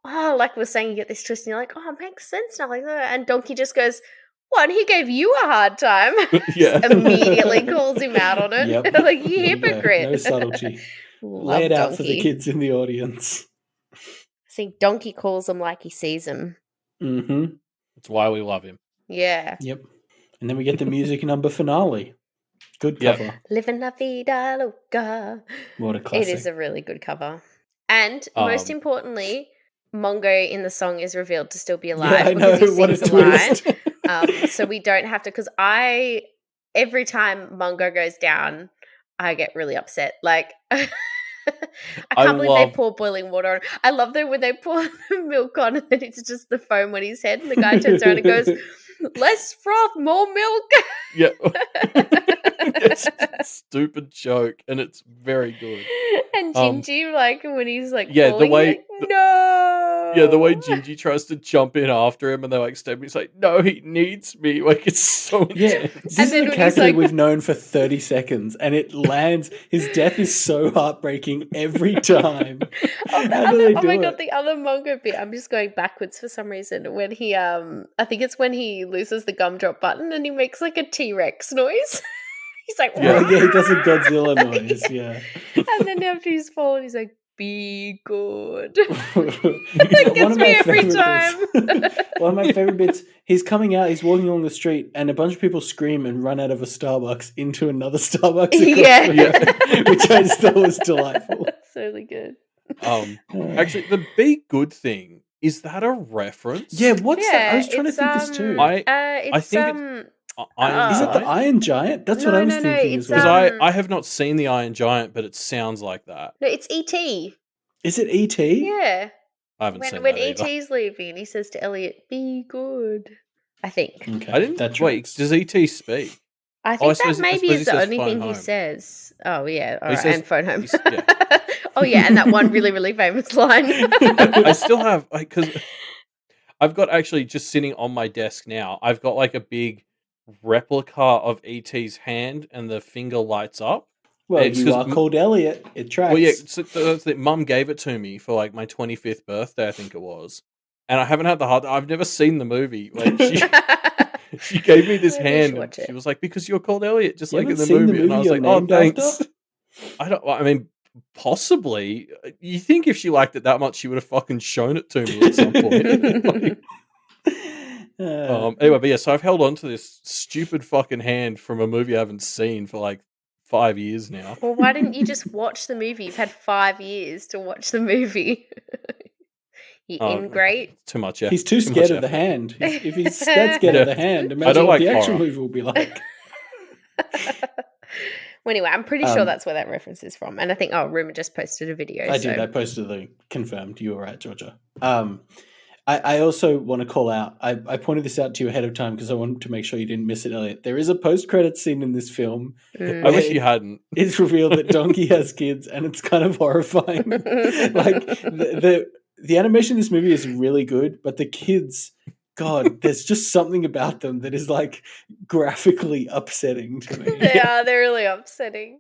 oh, like we're saying, you get this twist, and you're like, oh, it makes sense now, like that. And Donkey just goes, "What? He gave you a hard time." Yeah. Just immediately calls him out on it. Yep. Like, you There you go. hypocrite. No subtlety. Love Lay it out Donkey. for the kids in the audience. See, Donkey calls him like he sees him. Mm-hmm. That's why we love him. Yeah. Yep. And then we get the music number finale. Good Yep. cover. Living la vida loca. What a classic. It is a really good cover. And most importantly, Mongo in the song is revealed to still be alive I know, because he what a sings a line. twist. So we don't have to, because every time Mongo goes down, I get really upset. Like, I can't believe they pour boiling water on. I love that when they pour the milk on and then it's just the foam on his head and the guy turns around and goes, "Less froth, more milk." Yeah. It's a stupid joke, and it's very good. And Gingy, like, when he's like, yeah, falling, the way like, no. Yeah, the way Gingy tries to jump in after him, and they're like, "Step," he's like, "No, he needs me." Like it's so intense. This And is then a when he's character like- we've known for 30 seconds, and it lands. His death is so heartbreaking every time. How do they do my it? god, the other Mongo bit. I'm just going backwards for some reason. When he, I think it's when he loses the gumdrop button and he makes like a T-Rex noise. He's like, Yeah, he does a Godzilla noise. Yeah. And then after he's fallen, he's like, "Be good." That gets me every time. One of my favorite bits. He's coming out. He's walking along the street, and a bunch of people scream and run out of a Starbucks into another Starbucks. Yeah. Which I just thought was delightful. That's really good. Actually, the "be good" thing, is that a reference? Yeah, what's that? I was trying to it's, think this too. I think it's Iron Is it the Giant? Iron Giant? That's what No, I was no, thinking it's, as well. Because I have not seen the Iron Giant, but it sounds like that. No, it's E.T. Is it E.T.? Yeah. I haven't seen When that either. E.T.'s leaving, he says to Elliot, "Be good." I think. Okay, I didn't. that Wait, tracks. does ET speak? I think suppose- that I maybe suppose he is the says only phone thing he home. says. Oh yeah, all He right, says- and phone home. yeah. Oh yeah, and that one really, really famous line. I still have, because I've got actually just sitting on my desk now. I've got like a big replica of ET's hand, and the finger lights up. Well, It's you 'cause are called Elliot. It tracks. Well, yeah, so Mum gave it to me for like my 25th birthday, I think it was, and I haven't had the heart. I've never seen the movie. Like she gave me this Maybe you should hand, and watch it. she was like, "Because you're called Elliot, just You like in haven't the seen the movie." And I movie was you're like, "Oh, named thanks." after? I mean, possibly. You think if she liked it that much, she would have fucking shown it to me at some point? Like, anyway, but yeah, so I've held on to this stupid fucking hand from a movie I haven't seen for like 5 years now. Well, why didn't you just watch the movie? You've had 5 years to watch the movie. You ingrate. Too much. He's too much scared of the effort. hand. If he's that scared of the hand, I imagine don't what like the actual horror. movie will be like. Well, anyway, I'm pretty sure that's where that reference is from. And I think, Rumor just posted a video. I did. I posted the confirmed. You were right, Georgia. I also want to call out, I pointed this out to you ahead of time because I wanted to make sure you didn't miss it, Elliot. There is a post-credit scene in this film. I wish you hadn't. It's revealed that Donkey has kids, and it's kind of horrifying. Like, the animation in this movie is really good, but the kids, God, there's just something about them that is, like, graphically upsetting to me. They're really upsetting.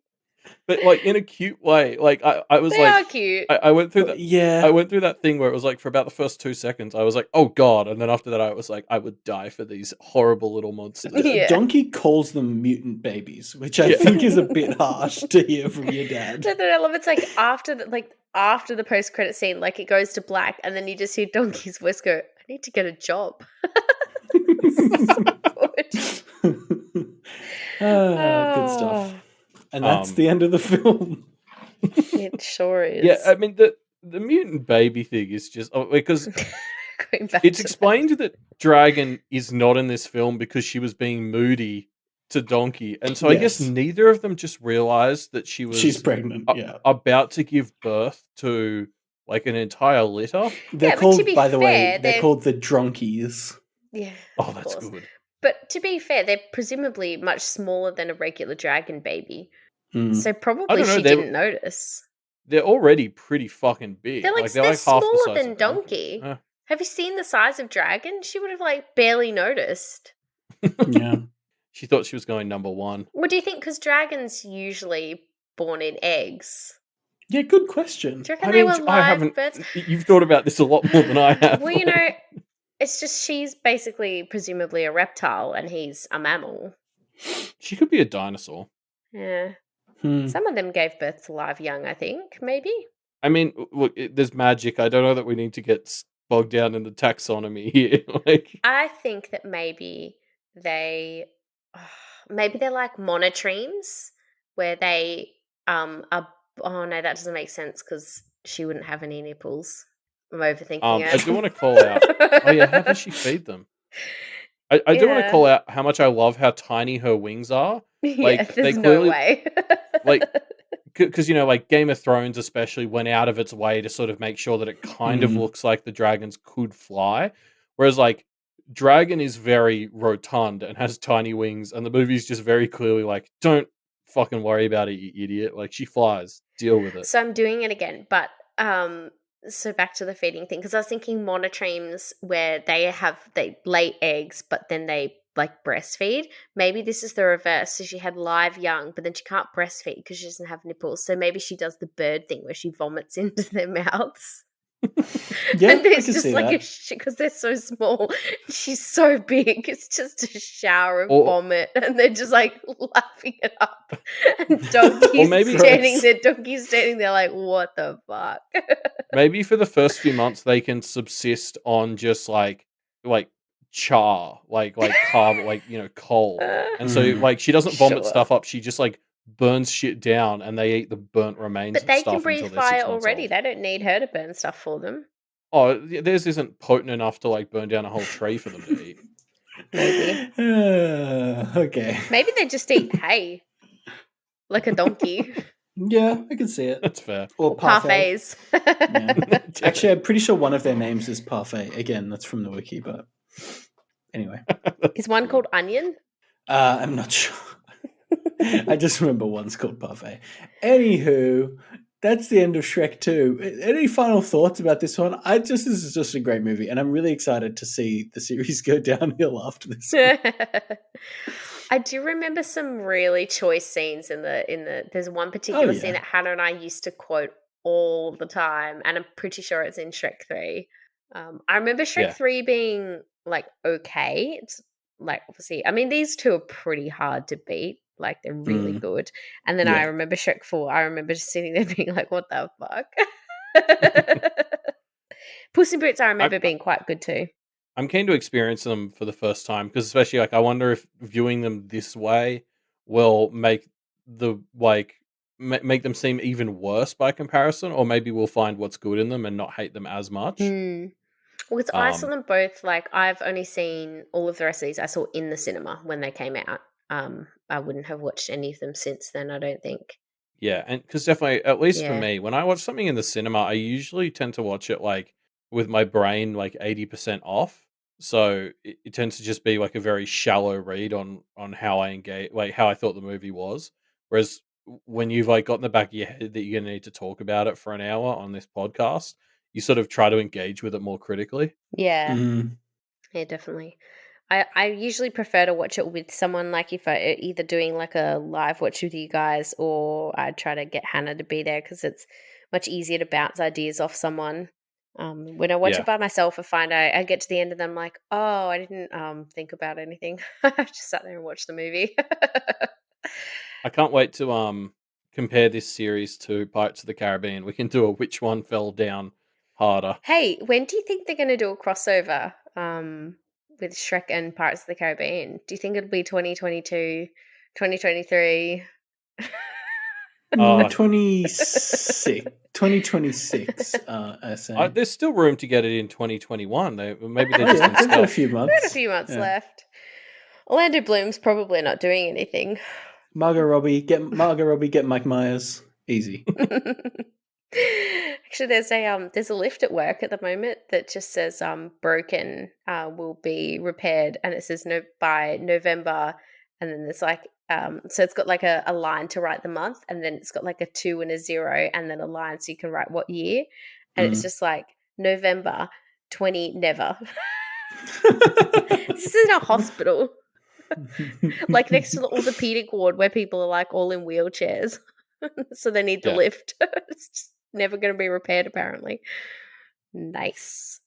But like in a cute way. Like I was They like, are cute. I went through that. Yeah. I went through that thing where it was like for about the first 2 seconds, I was like, oh God. And then after that, I was like, I would die for these horrible little monsters. Yeah. Donkey calls them mutant babies, which I think is a bit harsh to hear from your dad. I love it's like after the post credit scene, like it goes to black, and then you just hear Donkey's voice go, "I need to get a job." So good. Good stuff. And that's the end of the film. It sure is. Yeah, I mean the mutant baby thing is just because it's explained that Dragon is not in this film because she was being moody to Donkey, and so I guess neither of them just realized that she's pregnant. About to give birth to like an entire litter. They're called, by the way, they're called the Drunkies. Yeah. Oh, that's good. But to be fair, they're presumably much smaller than a regular dragon baby. So probably she didn't notice. They're already pretty fucking big. They're they're smaller half the size than of Donkey. Have you seen the size of Dragon? She would have barely noticed. Yeah. She thought she was going number one. What do you think? Because dragons usually born in eggs. Yeah, good question. Do you reckon they were live birds? You've thought about this a lot more than I have. Well, it's just she's basically presumably a reptile and he's a mammal. She could be a dinosaur. Yeah. Some of them gave birth to live young, I think, maybe. I mean, look, there's magic. I don't know that we need to get bogged down in the taxonomy here. I think that maybe they're like monotremes, where they are. Oh no, that doesn't make sense because she wouldn't have any nipples. I'm overthinking it. I do want to call out. Oh yeah, how does she feed them? I do want to call out how much I love how tiny her wings are. Like there's no way. Like, because like Game of Thrones especially went out of its way to sort of make sure that it kind of looks like the dragons could fly, whereas like Dragon is very rotund and has tiny wings, and the movie's just very clearly like, don't fucking worry about it, you idiot. Like she flies, deal with it. So I'm doing it again, but so back to the feeding thing, because I was thinking monotremes where they lay eggs, but then they like breastfeed. Maybe this is the reverse. So she had live young, but then she can't breastfeed because she doesn't have nipples. So maybe she does the bird thing where she vomits into their mouths. Yeah, and there's I can just see like that. because they're so small, she's so big. It's just a shower of vomit, and they're just like laughing it up. And Donkey's standing there like, what the fuck? Maybe for the first few months they can subsist on just like char, like carb, like coal, and so like she doesn't vomit stuff up. She just like burns shit down, and they eat the burnt remains. But they of stuff can breathe until fire 6 months already. old. They don't need her to burn stuff for them. Oh, theirs isn't potent enough to like burn down a whole tree for them to eat. Maybe. Okay. Maybe they just eat hay, like a donkey. Yeah, I can see it. That's fair. Or parfaits. Yeah. Actually, I'm pretty sure one of their names is Parfait. Again, that's from the wiki, but anyway. Is one called Onion? I'm not sure. I just remember one's called Parfait. Anywho, that's the end of Shrek 2. Any final thoughts about this one? This is just a great movie, and I'm really excited to see the series go downhill after this one. I do remember some really choice scenes in the there's one particular scene that Hannah and I used to quote all the time, and I'm pretty sure it's in Shrek 3. I remember Shrek 3 being like okay. It's like obviously, I mean, these two are pretty hard to beat. Like they're really good. And then I remember Shrek 4. I remember just sitting there being like, what the fuck? Puss in Boots I remember being quite good too. I'm keen to experience them for the first time because especially like I wonder if viewing them this way will make the make them seem even worse by comparison, or maybe we'll find what's good in them and not hate them as much. Well, because I saw them both, like, I've only seen all of the rest of these I saw in the cinema when they came out. I wouldn't have watched any of them since then, I don't think. Yeah, and because definitely, at least for me, when I watch something in the cinema, I usually tend to watch it, like, with my brain, like, 80% off. So it tends to just be, like, a very shallow read on how I engage, like, how I thought the movie was. Whereas when you've, like, got in the back of your head that you're going to need to talk about it for an hour on this podcast, you sort of try to engage with it more critically. Yeah. Yeah, definitely. I usually prefer to watch it with someone, like if I either doing like a live watch with you guys, or I try to get Hannah to be there because it's much easier to bounce ideas off someone. When I watch it by myself, I find I get to the end of them like, oh, I didn't think about anything. I just sat there and watched the movie. I can't wait to compare this series to Pirates of the Caribbean. We can do a which one fell down harder. Hey, when do you think they're going to do a crossover with Shrek and Pirates of the Caribbean? Do you think it'll be 2022, 2023? 2026, I say. There's still room to get it in 2021. Maybe they're just they've got a few months. We've got a few months left. Orlando Bloom's probably not doing anything. Margot Robbie, get Mike Myers. Easy. Actually, there's a lift at work at the moment that just says broken, will be repaired, and it says by November, and then there's like so it's got like a line to write the month, and then it's got like a 2 and a 0, and then a line so you can write what year, and it's just like November 20 never. This is in a hospital. Like next to the orthopedic ward where people are like all in wheelchairs. So they need the lift. It's just never going to be repaired apparently. Nice.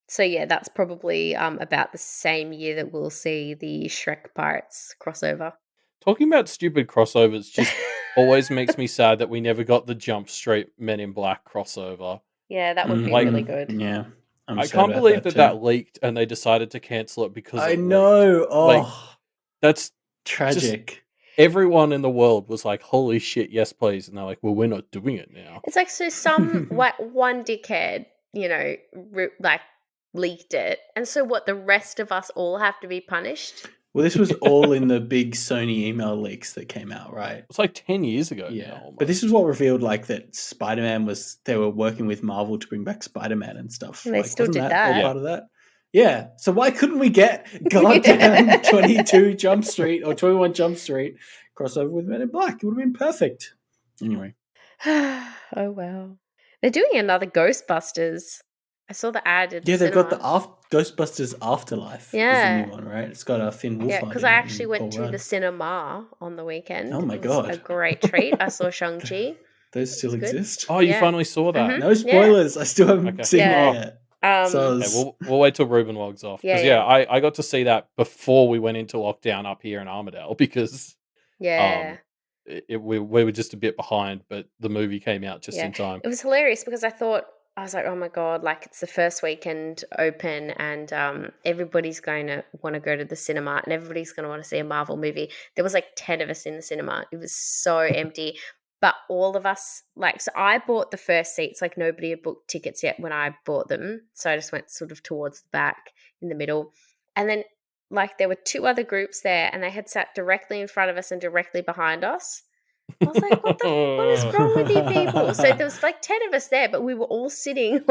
So yeah, that's probably about the same year that we'll see the Shrek Pirates crossover. Talking about stupid crossovers just always makes me sad that we never got the Jump Street Men in Black crossover. Yeah, that would be really good. Yeah. I can't believe that leaked and they decided to cancel it because I know. Leaked. Oh, that's tragic. Everyone in the world was like, "Holy shit, yes, please!" And they're like, "Well, we're not doing it now." It's like so some one dickhead, leaked it, and so what? The rest of us all have to be punished. Well, this was all in the big Sony email leaks that came out, right? It's like 10 years ago. Yeah, now, but this is what revealed like that Spider-Man they were working with Marvel to bring back Spider-Man and stuff. And they still did that. Part of that. Yeah. So why couldn't we get goddamn 22 Jump Street or 21 Jump Street crossover with Men in Black? It would have been perfect. Anyway. Oh well. They're doing another Ghostbusters. I saw the ad. Yeah, they've got the Ghostbusters Afterlife. Yeah, is the new one, right? It's got a Finn Wolfhard. Yeah, because I actually went to the cinema on the weekend. Oh my god, it was a great treat. I saw Shang-Chi. Those still exist. Oh, you finally saw that? Mm-hmm. No spoilers. I still haven't seen it yet. So we'll wait till Reuben logs off. Because I got to see that before we went into lockdown up here in Armidale because we were just a bit behind, but the movie came out just in time. It was hilarious because I was like, oh my God, like it's the first weekend open and everybody's going to want to go to the cinema and everybody's going to want to see a Marvel movie. There was like 10 of us in the cinema. It was so empty. But all of us, so I bought the first seats, like nobody had booked tickets yet when I bought them. So I just went sort of towards the back in the middle. And then there were 2 other groups there and they had sat directly in front of us and directly behind us. I was like, what is wrong with you people? So there was 10 of us there, but we were all sitting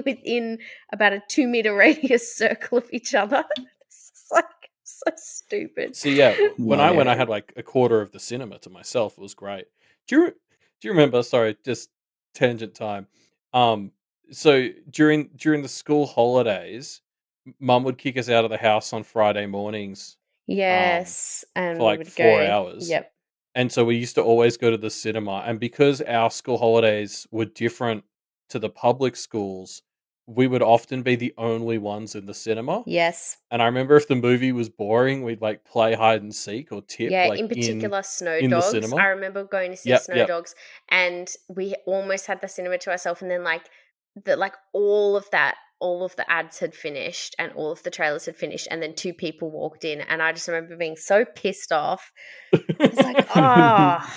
within about a 2-meter radius circle of each other. It's so stupid. So when I went, I had a quarter of the cinema to myself. It was great. Do Do you remember? Sorry, just tangent time. Um, so during the school holidays, Mum would kick us out of the house on Friday mornings, um, Yes, for and we like would 4 hours. yep. And so we used to always go to the cinema. And because our school holidays were different to the public schools, we would often be the only ones in the cinema. Yes. And I remember if the movie was boring, we'd like play hide and seek or tip Yeah, like in particular, Snow in the Dogs. I cinema. remember going to see Yep, Snow yep. Dogs, and we almost had the cinema to ourselves, and then all of the ads had finished, and all of the trailers had finished, and then two people walked in, and I just remember being so pissed off. It's like, ah,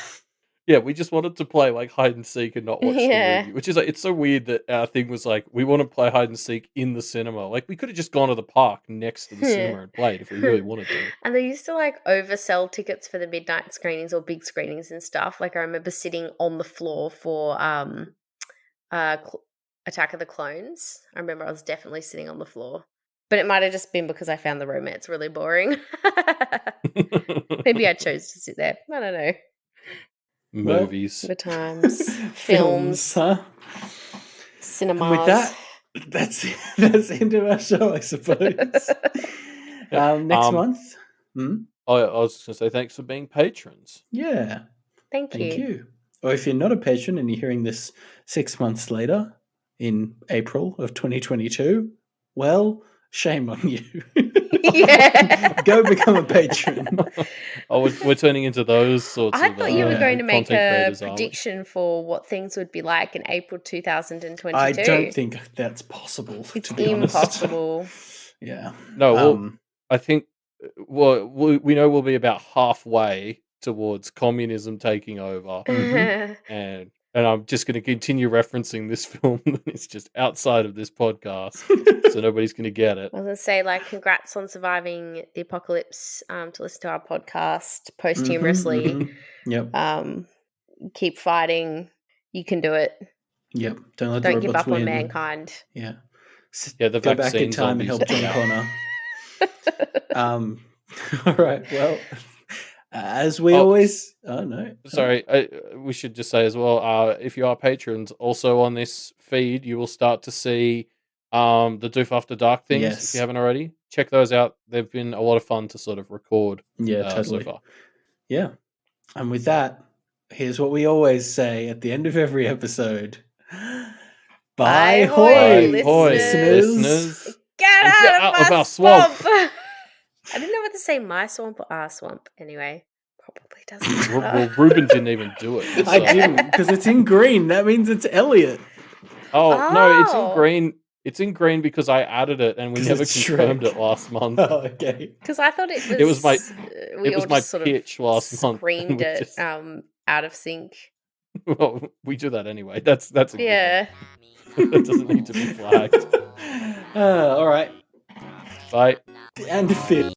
Yeah, we just wanted to play like hide and seek and not watch the yeah, movie, which is like it's so weird that our thing was like we want to play hide and seek in the cinema. Like we could have just gone to the park next to the cinema and played if we really wanted to. And they used to like oversell tickets for the midnight screenings or big screenings and stuff. Like I remember sitting on the floor for Attack of the Clones. I remember I was definitely sitting on the floor. But it might have just been because I found the romance really boring. Maybe I chose to sit there. I don't know. Well, Movies. The times, films, films, huh? cinemas. And with that, that's the end of our show, I suppose. Next Um, month. Hmm? I was just gonna say thanks for being patrons. Yeah. Thank Thank you. you. Or if you're not a patron and you're hearing this 6 months later in April of 2022, well, shame on you. Yeah. Go become a patron. Oh, we're turning into those sorts I of thought you were going to make content a creators, aren't we? prediction for what things would be like in April 2022. I don't think that's possible, it's to be honest. impossible. Yeah. No, well, I think we know we'll be about halfway towards communism taking over, and I'm just going to continue referencing this film that is just outside of this podcast, so nobody's going to get it. I was going to say, like, congrats on surviving the apocalypse to listen to our podcast posthumously. Yep. Keep fighting. You can do it. Yep. Don't let Don't the give robots up on win. mankind. Yeah. Yeah, the Go back in vaccine time and help zombies John are Connor. All right. Well, as we always. Oh no. Sorry, we should just say as well, if you are patrons, also on this feed, you will start to see the Doof After Dark things. Yes. If you haven't already, check those out. They've been a lot of fun to sort of record. Yeah, so totally. far. Yeah. And with that, here's what we always say at the end of every episode. Bye, hoy, listeners. Get out of our swamp. I didn't know what to say, my swamp or our swamp. Anyway, probably doesn't matter. Well, Reuben didn't even do it. I didn't, because it's in green. That means it's Elliot. Oh, no, it's in green. It's in green because I added it and we never confirmed Shrek. it last month. Oh, okay. Because I thought it was. It was my we it was all my just sort pitch of last month. screamed We it just- out of sync. Well, we do that anyway. That's a given. Yeah. That doesn't need to be flagged. All right. Bye. And fit.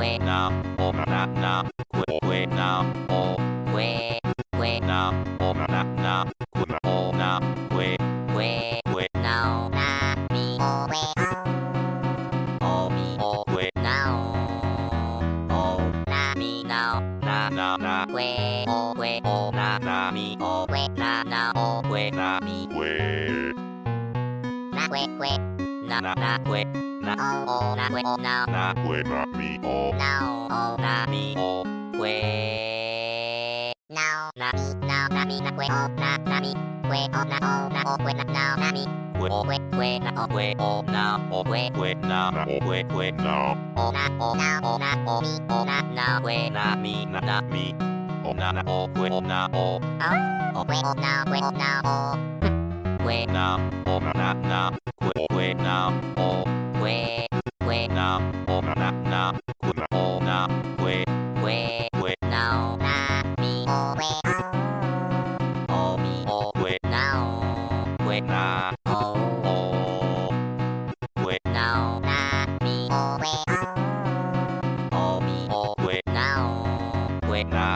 que na o na na que na o que na o na na que o na que na mi o mi o que na o na mi na que o na mi o que na o que na mi na que na o na que o na mi o na mi o que na mi na que o na mi que o na o que na mi que na o que o na o que na o na o mi o na que na mi o na o que o na o que o na que o na o que na o na que na o que na o na que o na que na mi o mi o que na que na o que na mi o mi o que na